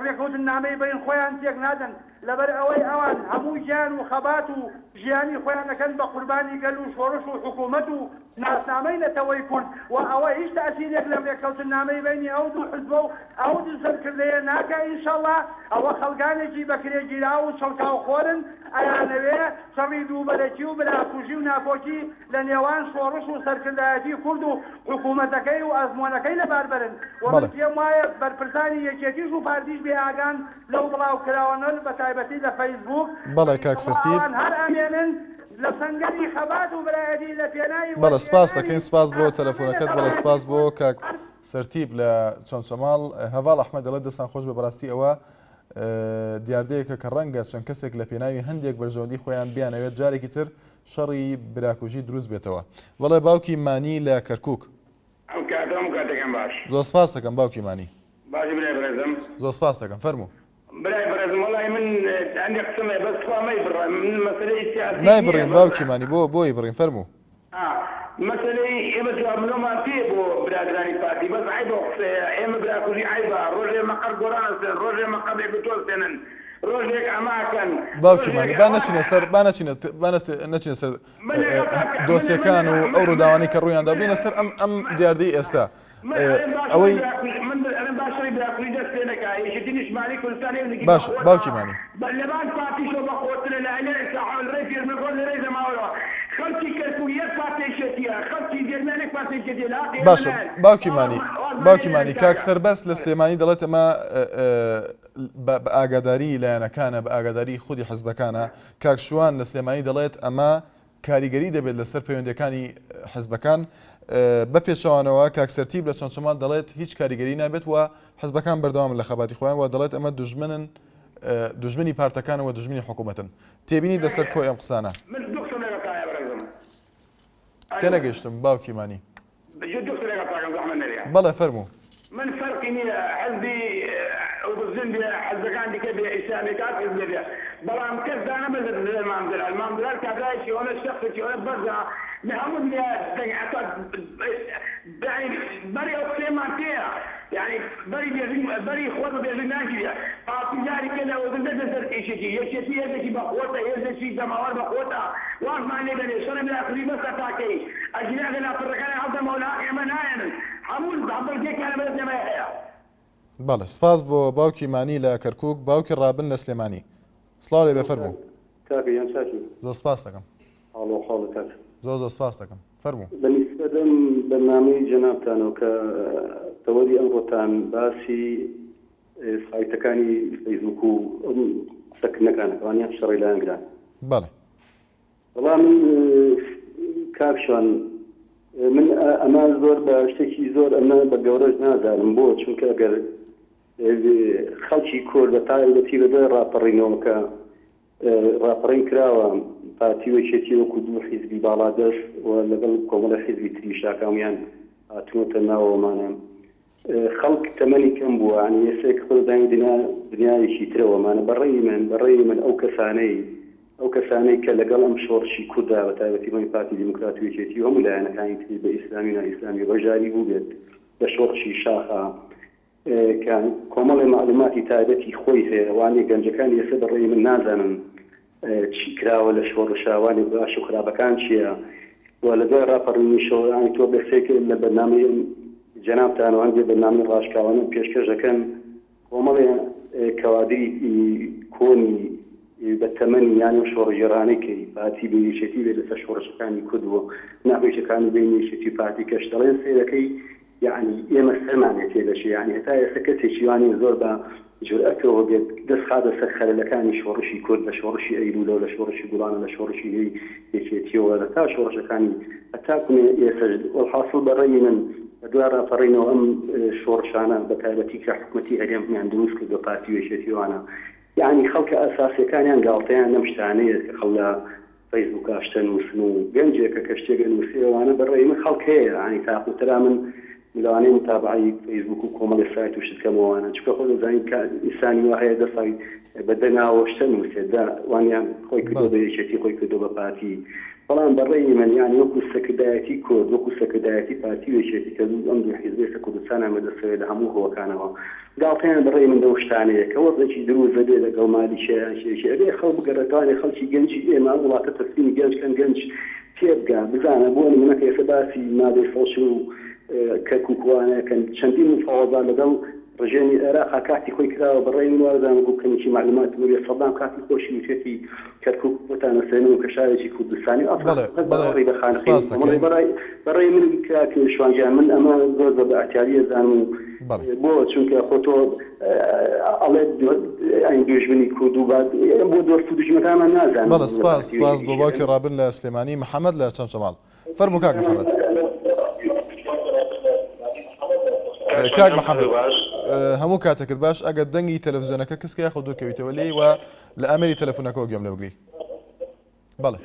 [SPEAKER 5] ڕێکەوتن نامەی بین خۆیان تێک نادەن لەبەر ئەوەی ئەوان هەموو ژیان و خەبات و ژیانی خۆیان دەکەن بە قوربانی گەل و شۆڕش و حکوومەت و ناسنامەی نەتەوەی کورد و ئەوە هیچ تەئسیرێک لەم ڕێکەوتن نامەی بینی ئەو دوو حزبە و ئەو دوو سەرکردەیە ناکە ئینشەڵڵا ئەوە خەڵکانێکی بەکرێگیرا و چڵکاوخۆرن ئەیانەوێ
[SPEAKER 9] شەڕی دووبەرەکی و بەلاکوژی و ناکۆکی لە نێوان شۆڕش و سەرکردایەتی کورد و حکوومەتەکەی و ئەزمۆنەکەی لەباربرن و من پێم وایە بەرپرسانی یەکێتیش و پارتیش بێ ئاگان لەو بڵاوکراوانە بە تایبەتی لە فەیسبوک
[SPEAKER 1] بەڵێ کاک سەرتیب
[SPEAKER 9] هەر ئەمێنن لە سەنگەری خەبات و برایەتی لە پێناوی
[SPEAKER 1] بەڵێ سپاس دەکەین سپاس بۆ تەلەفۆنەکەت بەڵێ سپاس بۆ کاک سەرتیب لە چۆنچەماڵ هەڤاڵ ئەحمەد دەڵێت دەستان خۆش بە بەڕاستی ئەوە دیاردەیەکە کە ڕەنگە چەند کەسێک لە پێناوی هەندێک بەرژەوەندی خۆیان بیانەوێت جارێکی تر شەڕی براکوژی دروست بێتەوە وەڵێ باوکی مانی لە کەرکووک
[SPEAKER 10] کاتێکم باش
[SPEAKER 1] زۆر سپاس دەکەم باوکی مانی
[SPEAKER 10] باشی برای بەرەزم
[SPEAKER 1] زۆر سپاس دەکەم فەرموو
[SPEAKER 10] برای بەرەزم وەڵی من هەندێک قسەمێ بەس خۆمەی بڕم من مەسەلەی سیاسی
[SPEAKER 1] نایبڕین باوکی مانی بۆی بڕین فەرموو
[SPEAKER 10] مەسەلەی ئێمە جوابنەوەمان پێ بۆ برادرانی پارتی بەس عیبە قسەیە ئێمە براکوژی عیبە ڕۆژێ مەقەر گۆرانەسێن ڕۆژێ مەقەمێک تۆستێنن ڕۆژێک ئەماکەن
[SPEAKER 1] باوکی مانی با نەچینە سەر نەچینە سەر دۆسیەکان و ئەو ڕووداوانی کە ڕوویاندا بینە سەر ئەم دیاردەی ئێستا ئەوەی باش باوکی مانی
[SPEAKER 10] لەبان پارتیشۆ بەخۆترە لە ئەلێ ئێساحاول ڕێ فێرمەگۆن لە ڕێ زەماوەوە خەڵکی کەرکوویەک پارتێشێتیە خەڵکی دێرمانێک پارتێشێتی لا
[SPEAKER 1] باشە باوکی مانی کاک سەربەست لە سلێمانی دەڵێت ئەمە بە ئاگاداری لایەنەکانە بە ئاگاداری خودی حزبەکانە کاک شوان لە سلێمانی دەڵێت ئەمە کاریگەری دەبێت لەسەر پەیوەندیەکانی حزبەکان بە پێچەوانەوە کاک سەرتیب لە چۆنچەماڵ دەڵێت هیچ کاریگەری نابێت و حزبەکان بەردەوام لە خەباتی خۆیان و دەڵێت ئەمە دژمنی پارتەکانەوە دژمنی حکوومەتن تێبینی لەسەر کۆی ئەم قسانە تێنەگەیشتم باوکی مانی بەڵێ فەرموو
[SPEAKER 10] من فەرقی نییە حەزبی وبزن حەزەکان دیکە بێ ئیسلامیکات حزب بێ بەڵام کەس دانەبێت لە مامدرال کابرایکی ئەوە شەخصێکی ئەوە بەرزە هەموو بەری ئەو قسەیمان پێیە يعني بري خود بيجي ناجي فاطمه كده وبدنا نزل يشتي يجي بقوته يجي جماعه بقوته واقف معنا بني شنو من اخر بس تاكي اجنحنا في الركان عبد مولا يمناين حمول عبد الجيك انا بدنا ما هي
[SPEAKER 1] بەڵێ سپاس بۆ باوکی مانی لە کەرکووک باوکی ڕابن لە سلێمانی سڵاو لێ بەفەرموو زۆر سپاس دەکەم زۆر سپاس دەکەم فەرموو
[SPEAKER 11] بەنسبەتەن بەرنامەی جەنابتانەوە کە تەوەری ئەمڕۆتان باسی سایتەکانی فەیسبوک و قسەکردنەکانەکەوانیان شەڕی لایەنگران
[SPEAKER 1] بەڵێ
[SPEAKER 11] بەڵام کاکشان من ئەمە زۆر بە شتێکی زۆر ئەمە بە گەورەش نازانم بۆ چونکە ئەگەر خەڵکی کورد بە تایبەتی بەدە ڕاپەڕینەوە کە ڕاپەڕین کراوە پارتی وەکێتی وەکو دوو حیزبی باڵادەش و لەگەڵ کۆمەڵە حیزبی تریشاکامیان هاتوونەتە ناوەمانە خەڵک تەمەنی کەم بووە ینی ئێسێک خۆدانی دنیایەکی ترەوەمانە بەڕێی من ئەو کەسانەی کە لەگەڵ ئەم شۆڕشی کووردا بە تایبەتی من پارتی دیموکراتی وەکێتی و هەموو لایەنەکانی تری بە ئیسلامی و نائیسلامی بەژاری بوو بێت بە شۆڕشی شاخە کە کۆمەڵی معلوماتی تایبەتی خۆی هەیە وانەی گەنجەکانی ئێستا بەڕێی من نازانن چی کراوە لە شۆڕشاوانی باش و خراپەکان چییە و لەگەڵ ڕاپەڕینی شۆڕانی تۆ بەسێک لە بەرنامەی جەنابتان و هەندێک بەرنامەی ڕاشکاوانە پێشکەش دەکەن کۆمەڵی کەوادری کۆنی بە تەمەنی یانی شۆڕژێڕانەی کەی پارتی بێنیشەتی بێت لەسەر شۆڕشەکانی کورد و ناخۆیشەکانی بێنیشەتی پارتی کەش دەڵێن سێرەکەی یعنی ئێمە سەرمانێت تێدەشی یعنی هەتا ئێستا کەسێکی وانی زۆر بە جورئەتەوە بێت دەست خادە سەر خەلەلەکانی شۆڕشی کورد لە شۆڕشی ئەیلولە لە شۆڕشی گوڵانە لە شۆڕشی یەکێتیەوە لە تا شۆڕشەکانی هەتاکوێ ئێستا وەڵحاصڵ بەڕێی من دوای ڕاپەڕینەوە ئەم شۆڕشانە بە تایبەتی کە حکومەتی هەرێمیان دروست کرد بە پارتی وێشێتیوانە یعنی خەڵکە ئەساسیەکانیان گاڵتەیان لەم شتانەیە کە خەڵ لە فەیسبووکا شتە نووسن و گەنجێکە کە شتێکە نووسیەوانە بەڕێی من خەڵک هەیە ینی تاقوترا من لەوانەیە متابعی فەیسبوک و کۆمەڵی سایت و شتکەمەوانە چونکە خۆ دەزانین کە ئینسانی وا هەیە دەسای بەدەناوە شتە نووسێدا وانیان خۆی کردۆ بە یەکێتی خۆی کردۆ بە پارتی بەڵام بەڕێی من یانی وەکو سەکردایەتی کورد وەکو سەکردایەتی پارتی وێشێتی کە ئەم دوو حیزبێ کوردستان ئەمەدەسەوێت لە هەموو هۆکانەوە گاڵتەیان بەڕێی من دەو شتانەیە کە وەزێکی دروست دەبێت لەگەڵ مالی شیان شێشی ئەبێ خەڵک بگەڕێتوانێ خەڵکی گەنجی ئێمە وڵاتە تەسلیمی گەنجکەن گەنج تێبگا بزانە بۆ نمونەکە ئێستا باسی مادەی فەڵش و کەرکووکوانەکەن چەندین مفاوەزا لەگەڵ ڕژێنی عێراق کاتی خۆی کراوە بەڕێی من وارزانم بوو کەمیکی معلومات بووری سەدام کاتی خۆشی وتێتی کەرکووک بۆتانە سێنەوە کە شارێکی کوردستانی بەڕێی من شوانجیان من ئەمە زۆر بە ئەتیاریە زانم و بۆ چونکە خۆتۆ ئەڵێ ئەین دوژمنی کورد و بعد بۆ دۆست و دوژمنەکانمان نازانم.
[SPEAKER 1] بەڵێ سپاس بۆ باوکی ڕابن لە سلێمانی محەممەد لە چەمچەماڵ. فەرموو کاک محەممەد. کاک محەممەد هەموو کاتێکت باش ئەگەر دەنگی تەلەڤیزیۆنەکە کەسکە خۆ دوورکەویتەوە لێی و لە ئەمەری تەلەفۆنەکەەوە گوێم لێ بگری. بەڵێ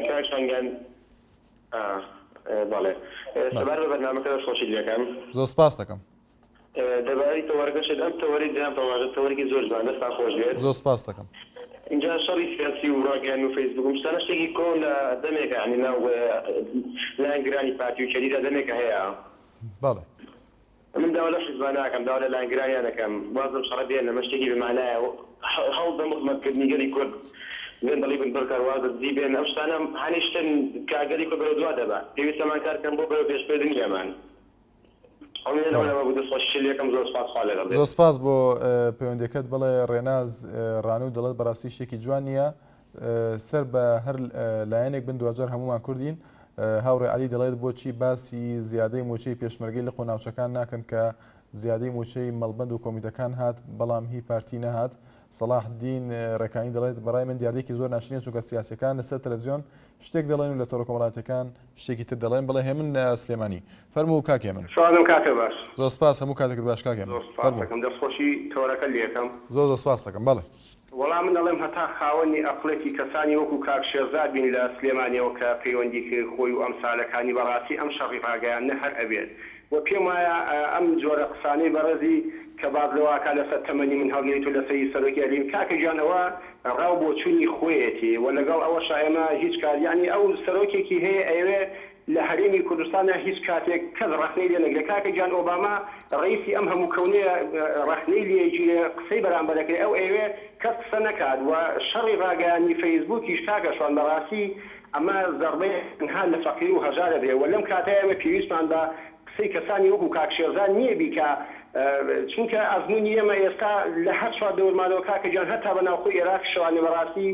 [SPEAKER 12] کاکشانگیان بەڵێ سەبار بە بەرنامەکە خۆشی لەکەم
[SPEAKER 1] زۆر سپاس دەکەم.
[SPEAKER 12] دەباری تەوەرەکەشت ئەم تەوەری دەیان تەواژە تەوەرێکی زۆر جوان دەستان خۆش بێت.
[SPEAKER 1] زۆر سپاس دەکەم.
[SPEAKER 12] اینجا شەڕی سیاسی و ڕاگەیان و فەیسبووکم شتانە شتێکی کۆن لە دەمێکە ینی ناو لایەنگرانی پارتی و کەلیدا دەمێکە هەیە.
[SPEAKER 1] بەڵێ
[SPEAKER 12] من داوا لە حیزبان ناکەم داوا لە لایەنگرانیان دەکەم وازم شەڕە بێن لەمە شتێکی بمانایە هەوڵ دەم خزمەتکردنی گەلی کورد بێن دەڵی بن بەرکاروازت دی بێن ئەم شتانە هەنیشتن کاگەلی کۆ بەرەو دوا دەبات پێویستەمان کارکەم بۆ بەرەو پێشبردنیەمان.
[SPEAKER 1] زۆر سپاس بۆ پەیوەندیەکەت. بڵێ ڕێناز ڕانوو دەڵێت بەڕاستی شتێکی جوان نییە سەر بە هەر لایەنێک بن دوجار هەمومان کوردین. هاوڕێ علی دەڵێت بۆچی باسی زیادەی موچەی پێشمەرگەی لە خۆناوچەکان ناکەن کە زیادەی موچەی مەڵبەند و کۆمیتەکان هات بەڵام هی پارتی نەهات. سەلاح الدین ڕێکانی دەڵێت بەڕای من دیاردێکی زۆر ناشرینە چونکە سیاسەکان لەسەر تەلەڤیزیۆن شتێک دەڵێن و لە تۆڕە کۆمەڵاتەکان شتێکی تر دەڵێن. بڵێ هێمن لە سلێمانی فەرموو کاکێ من.
[SPEAKER 13] سوالم کاکە باش.
[SPEAKER 1] زۆر سپاس هەموو کاتێک باش کاکێ من.
[SPEAKER 13] دەستخۆشی تۆڕەکە لێکم.
[SPEAKER 1] زۆر سپاس دەکەم. بەڵێ
[SPEAKER 13] وەڵام من دەڵێم هەتا خاوەنی ئەقڵێکی کەسانی وەکو کاک شێرزاد بین لە سلێمانیەوە کە پەیوەندی کرد خۆی و ئەمسالەکانی بەڕاستی ئەم شەڕی ڕاگەیان نە هەر ئەبێت و پێم وایە ئەم جۆرە قسانەی بەڕێزی کە بازلەواکە لەسەر تەمەنی من هەڵگەیت و لەسەری سەرۆکی ئەلیم کاکە گیانەوە ڕاو بۆ چوونی خۆیەتی و لەگەڵ ئەوە شایەمە هیچ کاریانی ئەو سەرۆکێکی هەیە ئەوێ لە هەرێمی کوردستانە هیچ کاتێک کەس ڕخنەی لێ نەگرێت. کاکە گیان ئۆباما ڕئیسی ئەم هەموو کەونەیە ڕخنەی لێگیرێ قسەی بەرامبەرەکەی ئەو ئەوێ کەس قسە نەکات و شەڕی ڕاگەیانی فەیسبووکیش کاکەشوان بەڕاستی ئەمە زەربەی تەنها لە فەقیر و هەژارە بێ و لەم کاتەیە ئەمە پێویستمان بە قسەی کەسانی وەکو کاک شێرزاد نییە بیکە چونکە ئەزمموی ئێمە ئێستا لە هەر چوار دەورمانەوە کاکە گیان هەتا بەناوخۆی عێراق شەوانێ بەڕاستی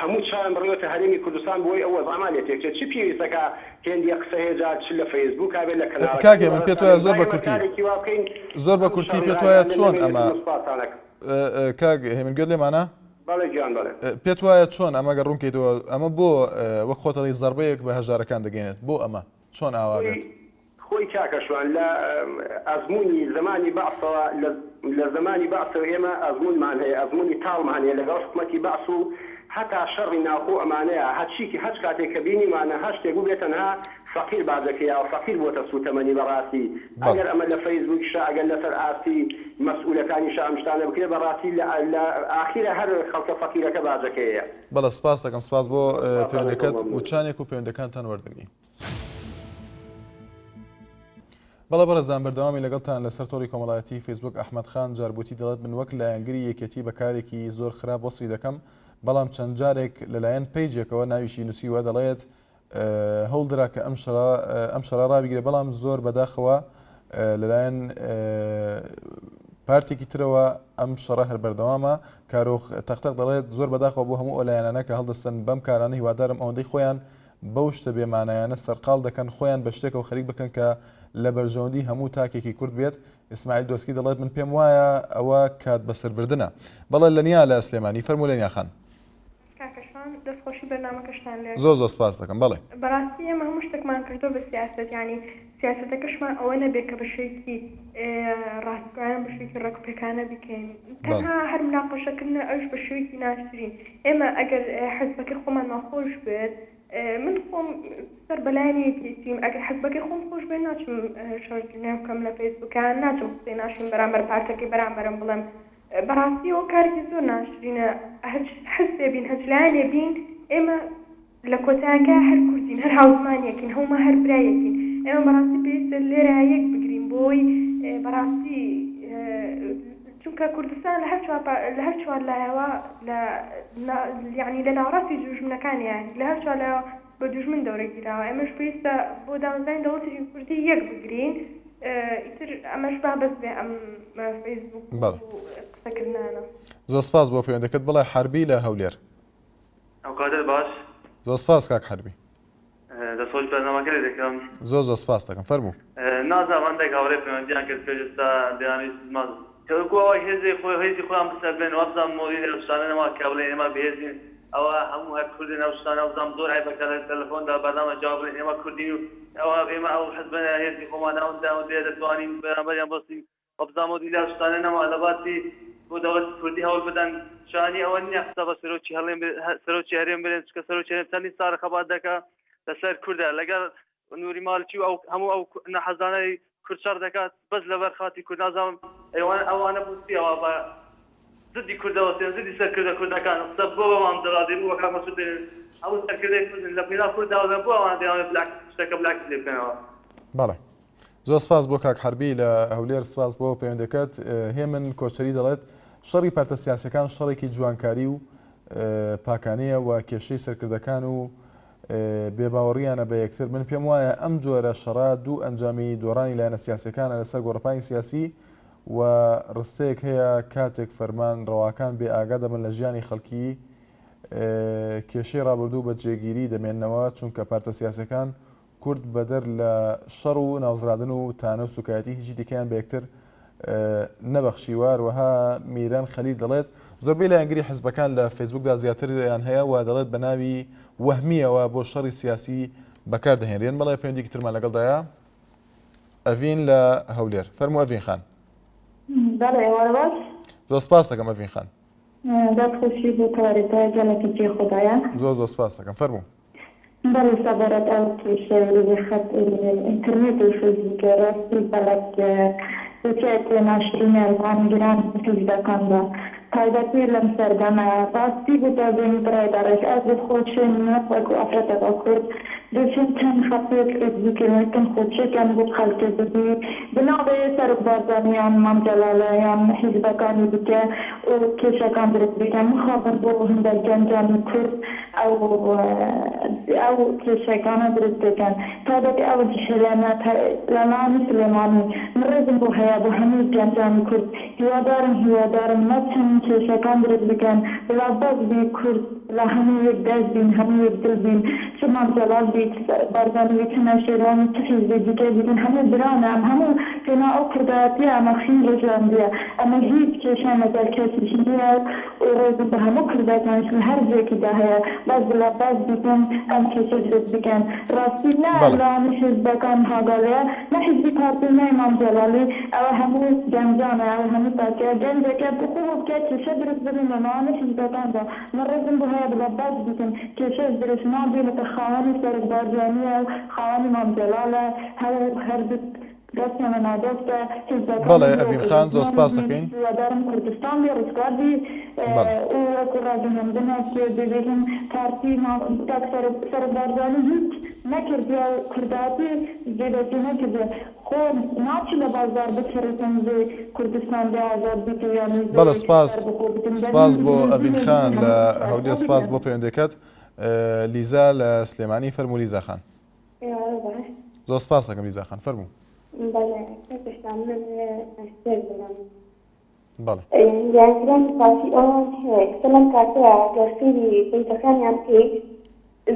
[SPEAKER 13] هەموو چاوان بڕێتە هەرێمی کوردستان بۆی ئەوە زامان لێ تێکچێت چی پێویستەکە هێندی قسە هێجا چ لە فەیسبووک بێت لە کەناڵ
[SPEAKER 1] کاکێ من پێت وایە زۆر بە کورتی پێت وایە چۆن ئەمە کاک هێمن گوێت لێمانە؟
[SPEAKER 13] بەڵێ گیان بەڵێ
[SPEAKER 1] پێت وایە چۆن ئەمە گە ڕوونکەیتەوە ئەمە بۆ وەک خۆتەڵی زەربەیەک بە هەژارەکان دەگەێنێت بۆ ئەمە چۆن ئاوا بێت؟
[SPEAKER 13] خۆی کاکەشوان لە ئەزمموی زمانی بەعسەوە لە زمانی بەعسەوە ئێمە ئەزممونمان هەیە ئەزمموی تاڵمان هەیە لەگەڵ حکومەتی بەعس و هەتا شەڕی ناوخۆ ئەمانەیە هەچیکی هەچ کاتێک کە بینیمانە هەر شتێک بوو بێتەنها فەقیر بازەکەیە و فەقیر بۆتە سوتەمەنی بەڕاستی ئەگەر ئەمە لە فەیسبووکشە ئەگەر لەسەر ئاستی مەسئولەکانیشە ئەم شتانە بکرێت بەڕاستی لە ئاخیرە هەر خەڵکە فەقیرەکە بازەکەیە.
[SPEAKER 1] بەڵێ سپاس دەکەم. سپاس بۆ پەیوەندەکەت وچانێک و پەیوەندەکانتان وەردەگرین. بەڵێ بەڕێزان بەردەوامی لەگەڵتان لەسەر تۆڕی کۆمەڵایەتی فەیسبووک ئەحمەد خان جاربوتی دەڵێت من وەک لایەنگری یەکێتی بەکارێکی زۆر خراپ وەسفی دەکەم بەڵام چەند جارێک لەلایەن پیجێکەوە ناویشی نووسیوە دەڵێت هەوڵدرا کە ئەم شەڕە ڕابگرێت بەڵام زۆر بەداخەوە لەلایەن پارتێکی ترەوە ئەم شەڕە هەر بەردەوامە. کارۆخ تەختەق دەڵێت زۆر بەداخەوە بۆ هەموو ئۆلایەنانە کە هەڵدەستن بەم کارانە هیوادارم ئەوەندەی خۆیان بەو شتە بێمانایانە سەرقاڵ دەکەن خۆیان بە شتێکەوە خەریک بکەن کە لە بەرژەوەندی هەموو تاکێکی کورد بێت. ئیسماعیل دۆسکی دەڵێت من پێم وایە ئەوە کات بەسەربردنە. بەڵێ لەنیا لە سلێمانی فەرموو لەنیا خان.
[SPEAKER 14] دەستخۆشی بەرنامەکەشتان لێ
[SPEAKER 1] زۆر سپاس دەکەم. بەڵێ
[SPEAKER 14] بەڕاستی ئێمە هەموو شتێکمان کردو بە سیاست ینی سیاستەکەشمان ئەوە نەبێت کە بەشێکی ڕاستگویان بەشێکی ڕێکوپێکانە بکەین تەنها هەر مناقەشەکردن ئەوش بە شێوەیەکی ناشرین. ئێمە ئەگەر حەزبەکەی خۆمان ناخۆش بێت من خۆم سەر بەلایەنێتیم ئەگەر حەزبەکەی خۆم خۆش بێت ناچم شەرجنێ بکەم لە فەیسبووکان ناچم قسەی ناشرین بەرامبەر پارتەکەی بەرامبەرم بڵێم بەڕاستی ئەوە کارێکی زۆر ناشرینە حەزێ بین هەجلایانێ بین ئێمە لە کۆتاکە هەر کوردین هەر هاوزمانیەکین هەومە هەر برایەکین ئێمە بەڕاستی پێویستە لێرە یەک بگرین بۆی بەڕاستی چونکە کوردستان لە هەر چوار لایەوە یعنی لە ناوڕاستی دوژمنەکانیان لە هەر چوار لایەوە بە دوژمن دەورەگیراوە ئێمەش پێویستە بۆ دامەزانی دەوڵەتی کوردی یەک بگرین ئیتر ئەمەش با بەس بێ ئەم فەیسبوک
[SPEAKER 1] بەڵێ
[SPEAKER 14] قسەکردنانە.
[SPEAKER 1] زۆر سپاس بۆ پەیوەندەکەت. بڵێ حەربی لە هەولێر.
[SPEAKER 15] ئەوکاتت باش.
[SPEAKER 1] زۆر سپاس کاک حەربی.
[SPEAKER 15] دەسۆش بەرنامەکە دەکەم.
[SPEAKER 1] زۆر سپاس دەکەم. فەرموو.
[SPEAKER 15] نازانم هەندێک پەیوەندیان کرد پێشستا دەیانویست زمان کەوەکو ئەوە هێزی خۆیان بسەربێن وەبزان مۆری لە شتانە نەما کە بڵێن ئێمە بەهێزین ئەوە هەموو هەر کوردی ناو شتانە وەبزان زۆر هایبەکە لە تەلەفۆندا بەردامە جواب بڵێن ئێمە کوردین و ئەوە ئێمە ئەو حزبە هێزی خۆمان ناوندا و دێ دەتوانین بەرامبەریان بەستین وەبزان مۆری لە شتانە نەما لە باسی بۆ دەوڵەت کوردی هەوڵ بدەن شانی ئەوە نییە قسە بە سەرۆکی هەرێم بێن چکە سەرۆکی هەرێم چەندی ساڵە خەبات دەکا لەسەر کوردە لەگەڵ نوری مالکی و هەموو ئەو نەحەزانەی کورد دەکات بەس لەبەر خاتی کورد نازانم ئەوانە بوسیەوە بە زدی کوردەوە زدی سەرکردە کوردەکان قسە بۆ بەمام دەڵادی بوو وەکە مەسعود ئەو سەرکردەی کوردن لە پیدا کورداوە بۆ ئەوان دەیانێت شتەکە بلاکس لێ بکەنەوە.
[SPEAKER 1] بەڵێ زۆر سپاس بۆ کاک حەربی لە هەولێر. سپاس بۆ پەیوەندەکەت. هێمن کۆچەری دەڵێت شەڕی پارتە سیاسیەکان شەڕێکی جوانکاری و پاکانەیە و کێشەی سەرکردەکان و بێباوەڕیانە بە یەکتر. من پێم وایە ئەم جۆرە شەڕا دوو ئەنجامی دۆڕانی لایەنە سیاسیەکانە لەسەر گۆڕەپانی سیاسی و ڕستەیەک هەیە کاتێک فەرمان ڕەواکان بێ ئاگا دەبن لە ژیانی خەڵکی کێشەی ڕابردوو بە جێگیری دەمێننەوە چونکە پارتە سیاسەکان کورد بەدەر لە شەڕ و ناوزرادن و تانە و سوکایەتی هیچی دیکەیان بە یەکتر نەبەخشیوار. وها میران خەلیل دەڵێت زۆربەی لە یانگری حزبەکان لە فەیسبوکدا زیاتریان هەیە و دەڵێت بە ناوی وەهمیەوە بۆ شەڕی سیاسی بەکاردەهێنرێن. بەڵێ پەیوەندێکی ترمان لەگەڵدایە. ئەڤین لە هەولێر. فەرموو ئەڤین خان. زۆر سپاس دەکەم ئەڤین خان.
[SPEAKER 16] دەستخۆشی بۆ کارێتە گەلێکی جێ خۆدایە.
[SPEAKER 1] زۆر سپاس دەکەم. فەرموو.
[SPEAKER 16] بەڵێ سەبارەت ئەو کێشەی خەت ئینترنێت و فەیسبووکە ڕاستی بەڵک بچێت ناشرینە ڕامگران حیزبەکاندا تایبەتی لەم سەردەمە ڕاستی بتابێنی برایدارێک ئەز خۆچێن نەفەک و ئەفرەتەکە کورد دەچێن چەند خەپێت فەیسبووکێنەکەن خۆچێکیان بۆ خەڵکێ بدی بنابێ سەرک بارزانیان مامجەلالەیان حیزبەکانی بکە و کێشەکان درست بکەن مخابن بۆ هەندێک گەنجانی کورد ئەو کێشەکانە درست بکەن تایبەتی ئەو لەمانی سلێمانی من ڕێزم بۆ هەیە بۆ هەموو گەنجانی کورد هیوادارم نەچەند کێشەکان درست بکەن بلا بەس بی کورد لە هەموو یەک دەست بین هەموو یەک دڵ بین چ مامجەلال بیت بارزانی بیت نەشێرانی چ حیزبی دیکە بیتن هەموو برانە ئەم هەموو پێنا ئەو کردایەتیە ئەمە خین ڕژاندیە ئەمە هیچ کێشان لەگەڵ کەسیش نییە و ڕێزم بە هەموو کردایەتانش لە هەر جێکیدا هەیە باز بلا باز بیتن ئەم کێشە درست بکەن ڕاستی نا لەوانی حیزبەکان هاگەڵەیە نە حیزبی پارتی نای مامجەلالی ئەوە هەموو گەنجانە ئەوە هەموو پارتیە گەنجێکە بخۆ بکات کێشە درست ببین لە ناوانی حیزبەکاندا من ڕێزم بۆ هەیە بلا باز بیتن کێشەش درست نابێتە خاوەنی سەرک بارزانیە و خاوەنی مامجەلالە هەردوو دەستیانە نادەستە
[SPEAKER 1] بەڵێ ئەڤین خان زۆر سپاس دەکەین.
[SPEAKER 16] هیوادارم کوردستان بێ ڕزگاردی و وەکو ڕاگەیاندنە کێ دەبێتن پارتی تاک سەرک بارزانی هیچ نەکردیا و کورداتی جێبەجێ نەکردێ خۆ ناچی لە بازار بچێتن بێ کوردستان بێ ئازاد بیت یان
[SPEAKER 1] بەڵێ سپاس بۆ ئەڤین خان لە هەولێر. سپاس بۆ پەیوەندەکەت. لیزا لە سلێمانی. فەرموو لیزا خان. زۆر سپاس دەکەم لیزا خان. فەرموو. بەڵێ
[SPEAKER 17] یانگرانی پارتی ئەوان هەیە کە لەم کاتەیە گەرسەیری بەیتەکانیان پێی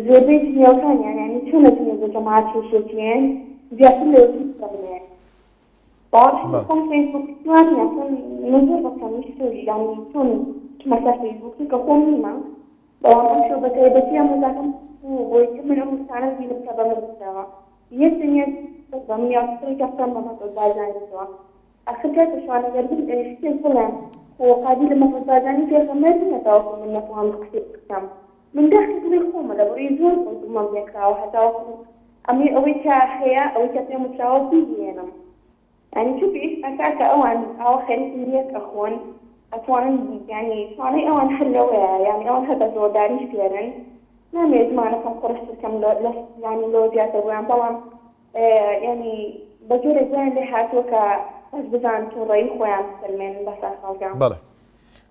[SPEAKER 17] زۆربەی دنیاکانیان یانی چۆن دەتوانێت بە جەماعەت کێشێتیان زیاتر لەوەی بڵێن باش خۆم فەیسبووکیان چۆن نزۆر بەکەمیش سۆری یانی چۆن مەسا فەیسبووکی کە خۆم نیمە بەوان شۆ بە تایبەتیان مەزاکەم بۆی کە من ئەم شتانە بینم کە بەمە بستەوە یەکدنیە بەمیاستی کەفتان بەمەتۆ بازانیتەوە ئەخر کاتە شوانەگەردن شتێک بڵێم قادی لە مەفەت بازانی پێغەمبەر نەتاوەکو من نەتوانم قسەی بکەم من دەخی دڵی خۆمە لەبەڕی زۆر خۆم لێکراوە هەتاوەکو ئەمی ئەوەی کە هەیە ئەوەی کە پێم وتراوە بیگێنم یعنی چ پێش ئەکاکە ئەوان ئەوە خەریکی یەک ئەخۆن ئەتوانن یعنی توانەی ئەوان هەر لەوەیە یعنی ئەوان هەر بە زۆرداریش پێرن نامێت زمانەکەم قڕش بکەم یعنی لەوە زیاتر بۆیان بەڵام یعنی بە جۆرێک زیان لێ هاتووە کە بزان تووڕێی خۆیان سلمێن بەسەر خەڵکان.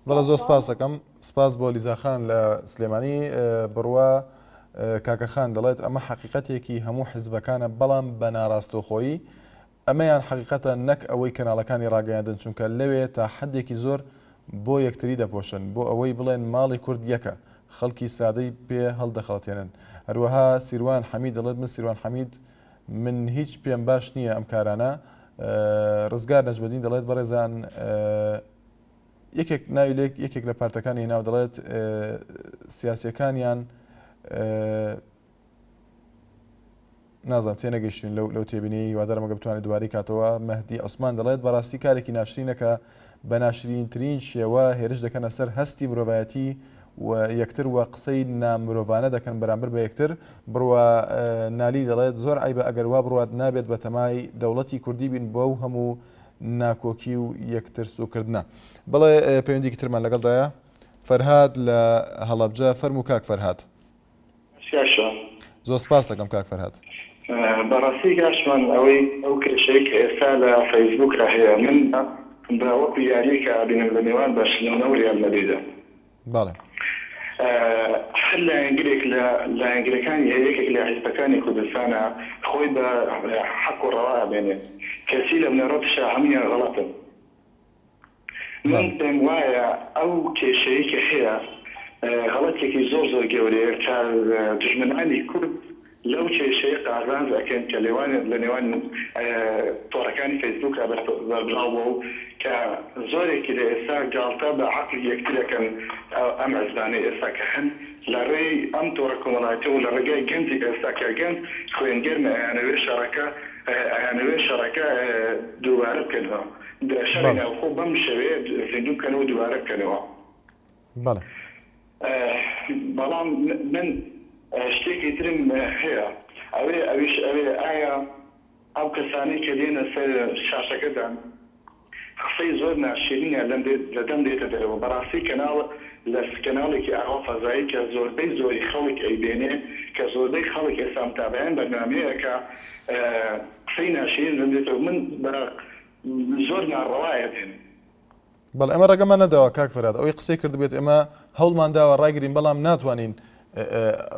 [SPEAKER 1] بەڵێ زۆر سپاس دەکەم. سپاس بۆ لیزا خان لە سلێمانی. بڕوا کاکە خان دەڵێت ئەمە حەقیقەتێکی هەموو حیزبەکانە بەڵام بە ناڕاستەوخۆیی ئەمەیان حقیقەتە نەک ئەوەی کەناڵەکانی ڕاگەیاندن چونکە لەوێ تا حدێکی زۆر بۆ یەکتری دەپۆشن بۆ ئەوەی بڵێن ماڵی کورد یەکە خەڵکی سادەی پێ هەڵدەخەڵەتێنن. هەروەها سیروان حەمید دەڵێت من سیروان حەمید من هیچ پێم باش نییە ئەم کارانە. ڕزگار نەجمەدین دەڵێت بەڕێزان یەکێک ناوی لێک یەکێک لە پارتەکانی هێناو دەڵێت سیاسیەکانیان نازانم تێنەگەیشتین لەو تێبینی هیوادارم ئەگە بتوانێت دوبارەی کاتەوە. مەهدی عوسمان دەڵێت بەڕاستی کارێکی ناشرینەکە بە ناشرینترین شێوە هێرش دەکەنە سەر هەستی مرۆڤایەتی و یەکتر وە قسەی نامرۆڤانە دەکەن بەرامبەر بە یەکتر. بڕوە نالی دەڵێت زۆر عیبە ئەگەر وا بڕوات نابێت بە تەمای دەوڵەتی کوردی بین بۆ و هەموو ناکۆکی و یەکتر سوکردنە. بڵێ پەیوەندیکی ترمان لەگەڵدایە فەرهاد لە هەڵەبجە. فەرموو کاک فەرهاد. زۆر سپاس دەکەم کاک فەرهاد.
[SPEAKER 18] بەڕاستی گاشمان ئەوەی ئەو کێشەی کە ئێستا لە فەیسبووکدا هەیە من بە وەکو یاریکە بینم لە نێوان بەشنەوە و ریال مەدریدە.
[SPEAKER 1] بەڵێ
[SPEAKER 18] هەر لایەنگیرەکانی هەیەکێک لە حیزبەکانی کوردستانە خۆی بە حەق و ڕەوا ئەبێنێت کەسی لە بنەڕەتشە هەمویان غەڵەتن. من پێم وایە ئەو کێشەیە کە هەیە غەڵەتێکی زۆر زۆر گەورەیە کە دژمنانی کورد لەو کێشەیە قازانج ئەکەن کە لە نێوان تۆڕەکانی فەیسبووک بەربراوە و کە زۆرێکی لە ئێستا گاڵتە بە عەقلی یەکترەکەن ئەم عەزبانەی ئێستا کە هەن لە ڕێی ئەم تۆڕە کۆمەڵایەتیە و لە ڕێگای گەنجی ئێستا کە گەنج خوێنگەرمە ئەیانەوێ شەڕەکە دووبارە بکەنەوە شەڕی ناوخۆ بەم شێوەیە زیندوو بکەنەوە دووبارە بکەنەوە. بەڵام من شتێکی ترم هەیە ئەوێ ئایا ئەو کەسانی کە دێنە سەر شاشەکەدان قسەی زۆر ناشرینە لە دەم دێتە دەرەوە. بەڕاستی لە کەناڵێکی ئاوا فەزایی کە زۆربەی زۆری خەڵک ئەیبێنێ کە زۆربەی خەڵک ئێستا متابعیان بەرنامەیە کە قسەی ناشرین لەم دێتەوە. من زۆر ناڕەوایە دێن.
[SPEAKER 1] بەڵێ ئەمە ڕێگەمان نەداوە کاک فەرهاد ئەوەی قسەی کرد بێت ئێمە هەوڵمان داوە ڕاگرین بەڵام ناتوانین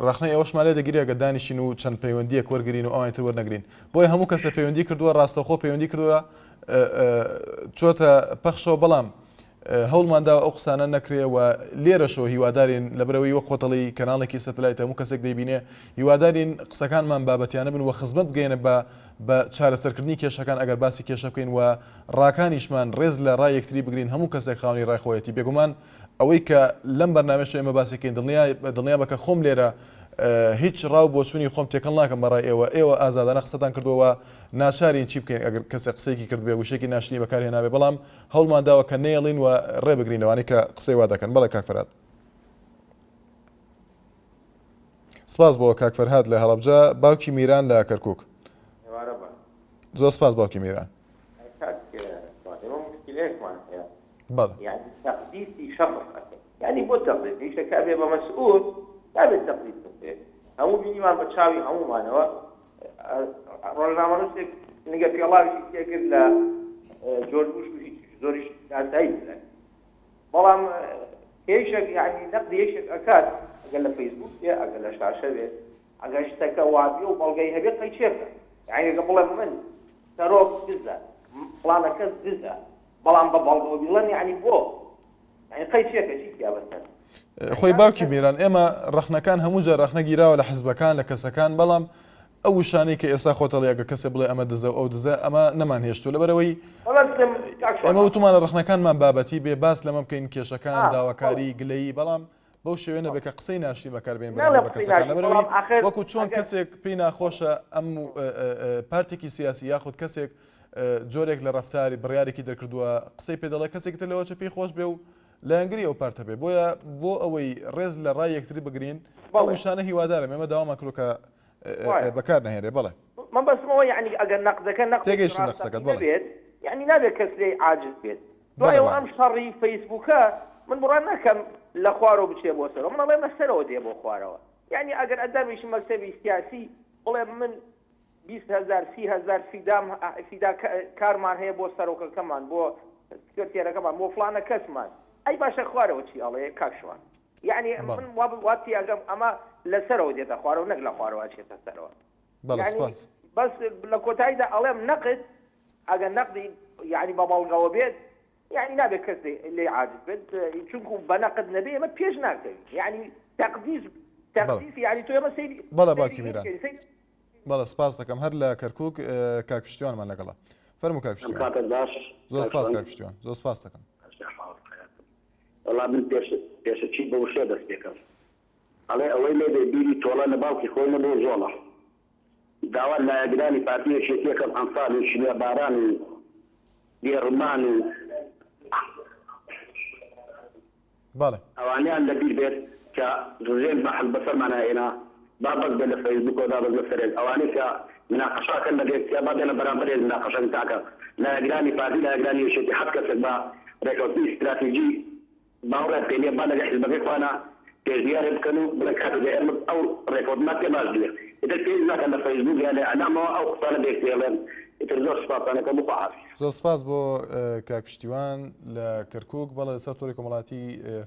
[SPEAKER 1] ڕخنەی ئەوەشمان لێ دەگیرە گە دانیشین و چەند پەیوەندیەک وەرگرین و ئەوانتر وەرنەگرین. بۆی هەموو کەسە پەیوەندی کردووە ڕاستەوخۆ پەیوەندی کردووە چۆتە پەخشەوە بەڵام هەوڵمان داوە ئەو قسانە نەکرێ و لێرەشەوە هیوادارین لەبەرەوەی وەک خۆتەڵی کەناڵێکی سەتەلایت هەموو کەسێک دەیبینێ هیوادارین قسەکانمان بابەتیانە بن و خزمەت بگەێنە بە چارەسەرکردنی کێشەکان ئەگەر باسی کێشە بکەین و ڕاکانیشمان ڕێز لە ڕای یەکتری بگرین هەموو کەسێک خاوەنی ڕایخۆیەتی. بێگومان ئەوەی کە لەم بەرنامەش ئێمە باسیکەین دڵنیا بکە خۆم لێرە هیچ ڕاو بۆچوونی خۆم تێکەڵ ناکەم بەڕای ئێوە ئازادانە قسەتان کردەوە ناچارین چی بکەین ئەگەر کەسێک قسەیەکی کرد بێ وشێکی ناشرینی بەکارهێنا نابێ بەڵام هەوڵمان داوە کە نێڵین و ڕێبگرینەوەی کە قسەی وا دەکەن. بەڵێ کاک فەرهاد. سپاس بۆ کاک فەرهاد لە هەڵەبجە. باوکی میران لە کەرکووک. زۆر سپاس باوکی میران.
[SPEAKER 19] بله يعني تقديسي شخص يعني بو تقديسي شكابي مسؤول لا بالتقديس همو بيني ما بتشاوي همو ما نوا رولنا ما نسك نيجي في الله شيء كذا جورج بوش وشيء زوريش عتايد والله ايش يعني نقدي ايش اكاد قال فيسبوك يا قال شاشه به قال اشتكى وعدي وبلغي هبي قيشف يعني قبل من تروك جزء فلان كذا جزء بەڵام بە بەڵگەوە بیڵێن یعنی بۆ یعنی قەیچێکە چیتیا بەسەر
[SPEAKER 1] خۆی باوکی میران ئێمە ڕەخنەکان هەموو جار ڕەخنەگیراوە لە حیزبەکان لە کەسەکان بەڵام ئەو وشانەی کە ئێستا خۆتەڵیەکە کەسێ بڵێ ئەمە دزە و ئەو دزە ئەمە نەمان هێشتووە لەبەرەوەی ئەمە وتمانە ڕەخنەکانمان بابەتی بێ باس لەمە بکەین کێشەکان داواکاری گلەیی بەڵام بەو شێوێ نەبێت کە قسەی ناشری بەکاربێن بە کەسەکان لەبەرەوەی وەکو چۆن کەسێک پێی ناخۆشە ئەم پارتێکی سیاسی یاخود کەسێک جۆرێک لە ڕفتاری بڕیارێکی دەرکردووە قسەی پێدەڵێ کەسێکتە لەوە چ پێی خۆش بێ و لایەنگری ئەو پارتە بێ بۆیە بۆ ئەوەی ڕێز لە ڕای یەکتری بگرین ئەو وشانە هیوادارم ئێمە داوامان کردوکە بەکار نەهێنێ. بەڵێ
[SPEAKER 19] من بەسمەوە یعنی ئەگەر نەقدەکە
[SPEAKER 1] تێگەیشتم لە قسەکەت
[SPEAKER 19] بێت یعنی نابێت کەس لێ عاجز بێت دوایەوە ئەم شەڕی فەیسبووکە من بڕان ناکەم لە خوارەوە بچێ بۆ سەرەوە من ئەڵێ مەسەرەوە دێ بۆ خوارەوە یعنی ئەگەر ئەدەمیش مەکتەبی سیاسی بڵێ من 20,000 30,000 فیدا کارمان هەیە بۆ سەرۆکەکەمان بۆ سکرتێرەکەمان بۆ فلانە کەسمان ئەی باشە خوارەوە چی ئەڵێ کاکشوان یعنی من واتی ئەگەم ئەمە لەسەرەوە دێتە خوارەوە نەک لە خوارەوە چێتە سەرەوە بەس لە کۆتاییدا ئەڵێم نەقد ئەگەر نەقدی یعنی بە بەڵگەوە بێت یعنی نابێت کەس لێ عاجز بێت چونکو بە نەقد نەبێ ئێمە پێش ناکەین یعنی تەقدیس یعنی تۆ ئێمە سەیری
[SPEAKER 1] بەڵێ باکی میران بەڵێ سپاس دەکەم هەر لە کەرکووک کاک پشتیوانمان لەگەڵا فەرموو کاک پشتیوان زۆر سپاس کاک پشتیوان زۆر سپاس دەکەم
[SPEAKER 20] وەڵام من پێشەچی بە وشێ دەست پێکەم ئەڵێ ئەوەی لێ بێ بیری تۆڵە لە باوکی خۆی نەبێ زۆڵە داوا لایەنگرانی پارتیە شێتێکم ئەمسال و شینە باران و دیێڕمان و ئەوانیان لەبیر بێت کە زۆزێن بەحل بەسەرمانایێنا بابەک بێ لە فەیسبووکەوە بەس لە سەرێک ئەوانەی کە مناقەشاکەن لەبێت یا با بێنە بەرامبەرێک مناقەشەن تاکە لایەنگرانی پارتی لایەنگرانی یەکێتی حەت کەسێک بە ڕێکەوتی استراتیژی باوڕێت پێنیە با لەگە حیزبەکەی خوانە پێشنیارێ بکەن و بڵێ کاتێ ئێمە ئەو ڕێکەوتما پێ باش بێت ئیتر پێویست ناکەن لە فەیسبووک یا لە ئەعلامەوە ئەو قسانە بێکتێڵێن ئیتر زۆر سپاسانەکەم بۆ خواحافیز
[SPEAKER 1] زۆر سپاس بۆ کاک پشتیوان لە کەرکووک بەڵێ لەسەر تۆڕی کۆمەڵاتی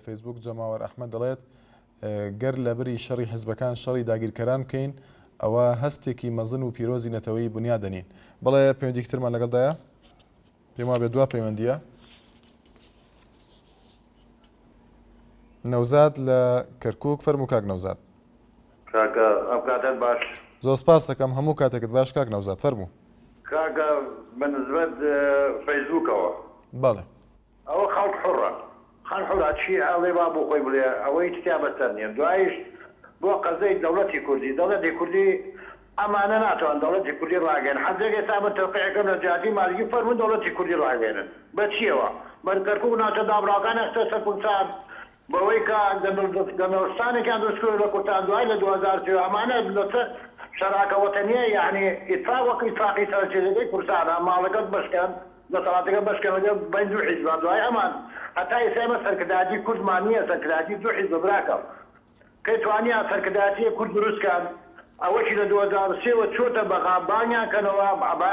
[SPEAKER 1] فەیسبووک جەماوەر ئەحمەد دەڵێت گەر لە بەری شەڕی حیزبەکان شەڕی داگیرکەران بکەین ئەوە هەستێکی مەزن و پیرۆزی نەتەوەی بنیاد دەنین بەڵێ پەیوەندیکترمان لەگەڵدایە پێم وابێ دوا پەیوەندیە نەوزاد لە کەرکووک فەرموو کاک نەوزاد
[SPEAKER 21] کاکە ئەم کاتت باش
[SPEAKER 1] زۆر سپاس دەکەم هەموو کاتێکت باش کاک نەوزاد فەرموو
[SPEAKER 21] کاکە بەنسبەت فەیسبووکەوە
[SPEAKER 1] بەڵێ
[SPEAKER 21] ئەوە خەڵک حڕە خەڵک حڕە چی ئەڵێ با بۆ خۆی بڵێ ئەوەی تیابەتەر نیە دوایش بۆ قەزەی دەوڵەتی کوردی ئەمانە ناتوان دەوڵەتی کوردی ڕاگەن حەزێک ئێستا بە تەوقیعەکەم لە جیهاتی مالیکی فەرمون دەوڵەتی کوردی ڕاگەێنن بە چیەوە بە کەرکووک ناوچە دابڕاکان هەستە سەر کوردستان بەوەی کە گەمەوەستانێکیان دروستکرد لە کوردستان دوای لە 2003 ئەمانە لەسەر شەراکە وەتەنیە یعنی ئیتفاق وەک ئیتفاقی سەرچێدەکەی کوردستانە ماڵەکەت بەشکەن دەسەڵاتەکە بەشکەوە بین دوو حیزبان دوای ئەمان هەتا ئێستا ئێمە سەرکردایەتی کوردمان نییە سەرکردایەتی دوو حیزب براکە کەی توانیان سەرکردایەتی کورد دروستکان ئەوەشی لە 2003 چۆتە بەغابانیان کەنەوە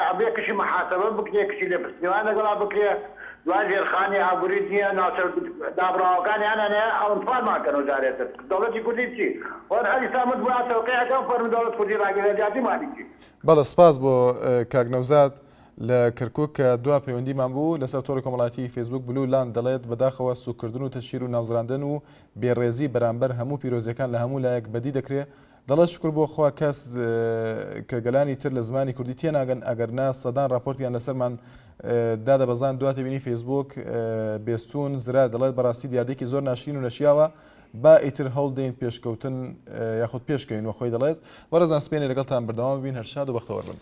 [SPEAKER 21] ئەبێ کشی محاسبە بکرێ کشی لێ پرسیوان لەگەڵا بکرێ دوای ژێرخانی ئابووری نییە ناوچە دابڕاوەکانیانە ئەوەنفارمانکەنەوە جارێتر دەوڵەتی کوردی چی وەر هەری سامت بووە تەوقیعەکەم فەرموو دەوڵەت کوردی ڕاگەیەنە جیهاتی مالیکی
[SPEAKER 1] بەڵێ سپاس بۆ کاک نەوزاد لە کەرکووک کە دوا پەیوەندیمان بوو لەسەر تۆڕی کۆمەڵاتی فەیسبووک بلو لاند دەڵێت بەداخەوە سوکردن و تەشیر و ناوزراندن و بێڕێزی بەرامبەر هەموو پیرۆزیەکان لە هەموو لایەک بەدی دەکرێت دەڵێت شکر بۆ خوا کەس کە گەلانی تر لە زمانی کوردی تێناگەن ئەگەر نا سەدان راپۆرتیان لەسەرمان دادەبەزان دواتە بینی فەیسبووک بێستون زرا دەڵێت بەڕاستی دیاردێکی زۆر ناشرین و نەشیاوە با ئیتر هەوڵدەین پێشکەوتن یاخود پێشکەین وە خۆی دەڵێت وەرەزان سپێنی لەگەڵتان بەردەوام ببین هەر شاد و بەختەوەربن.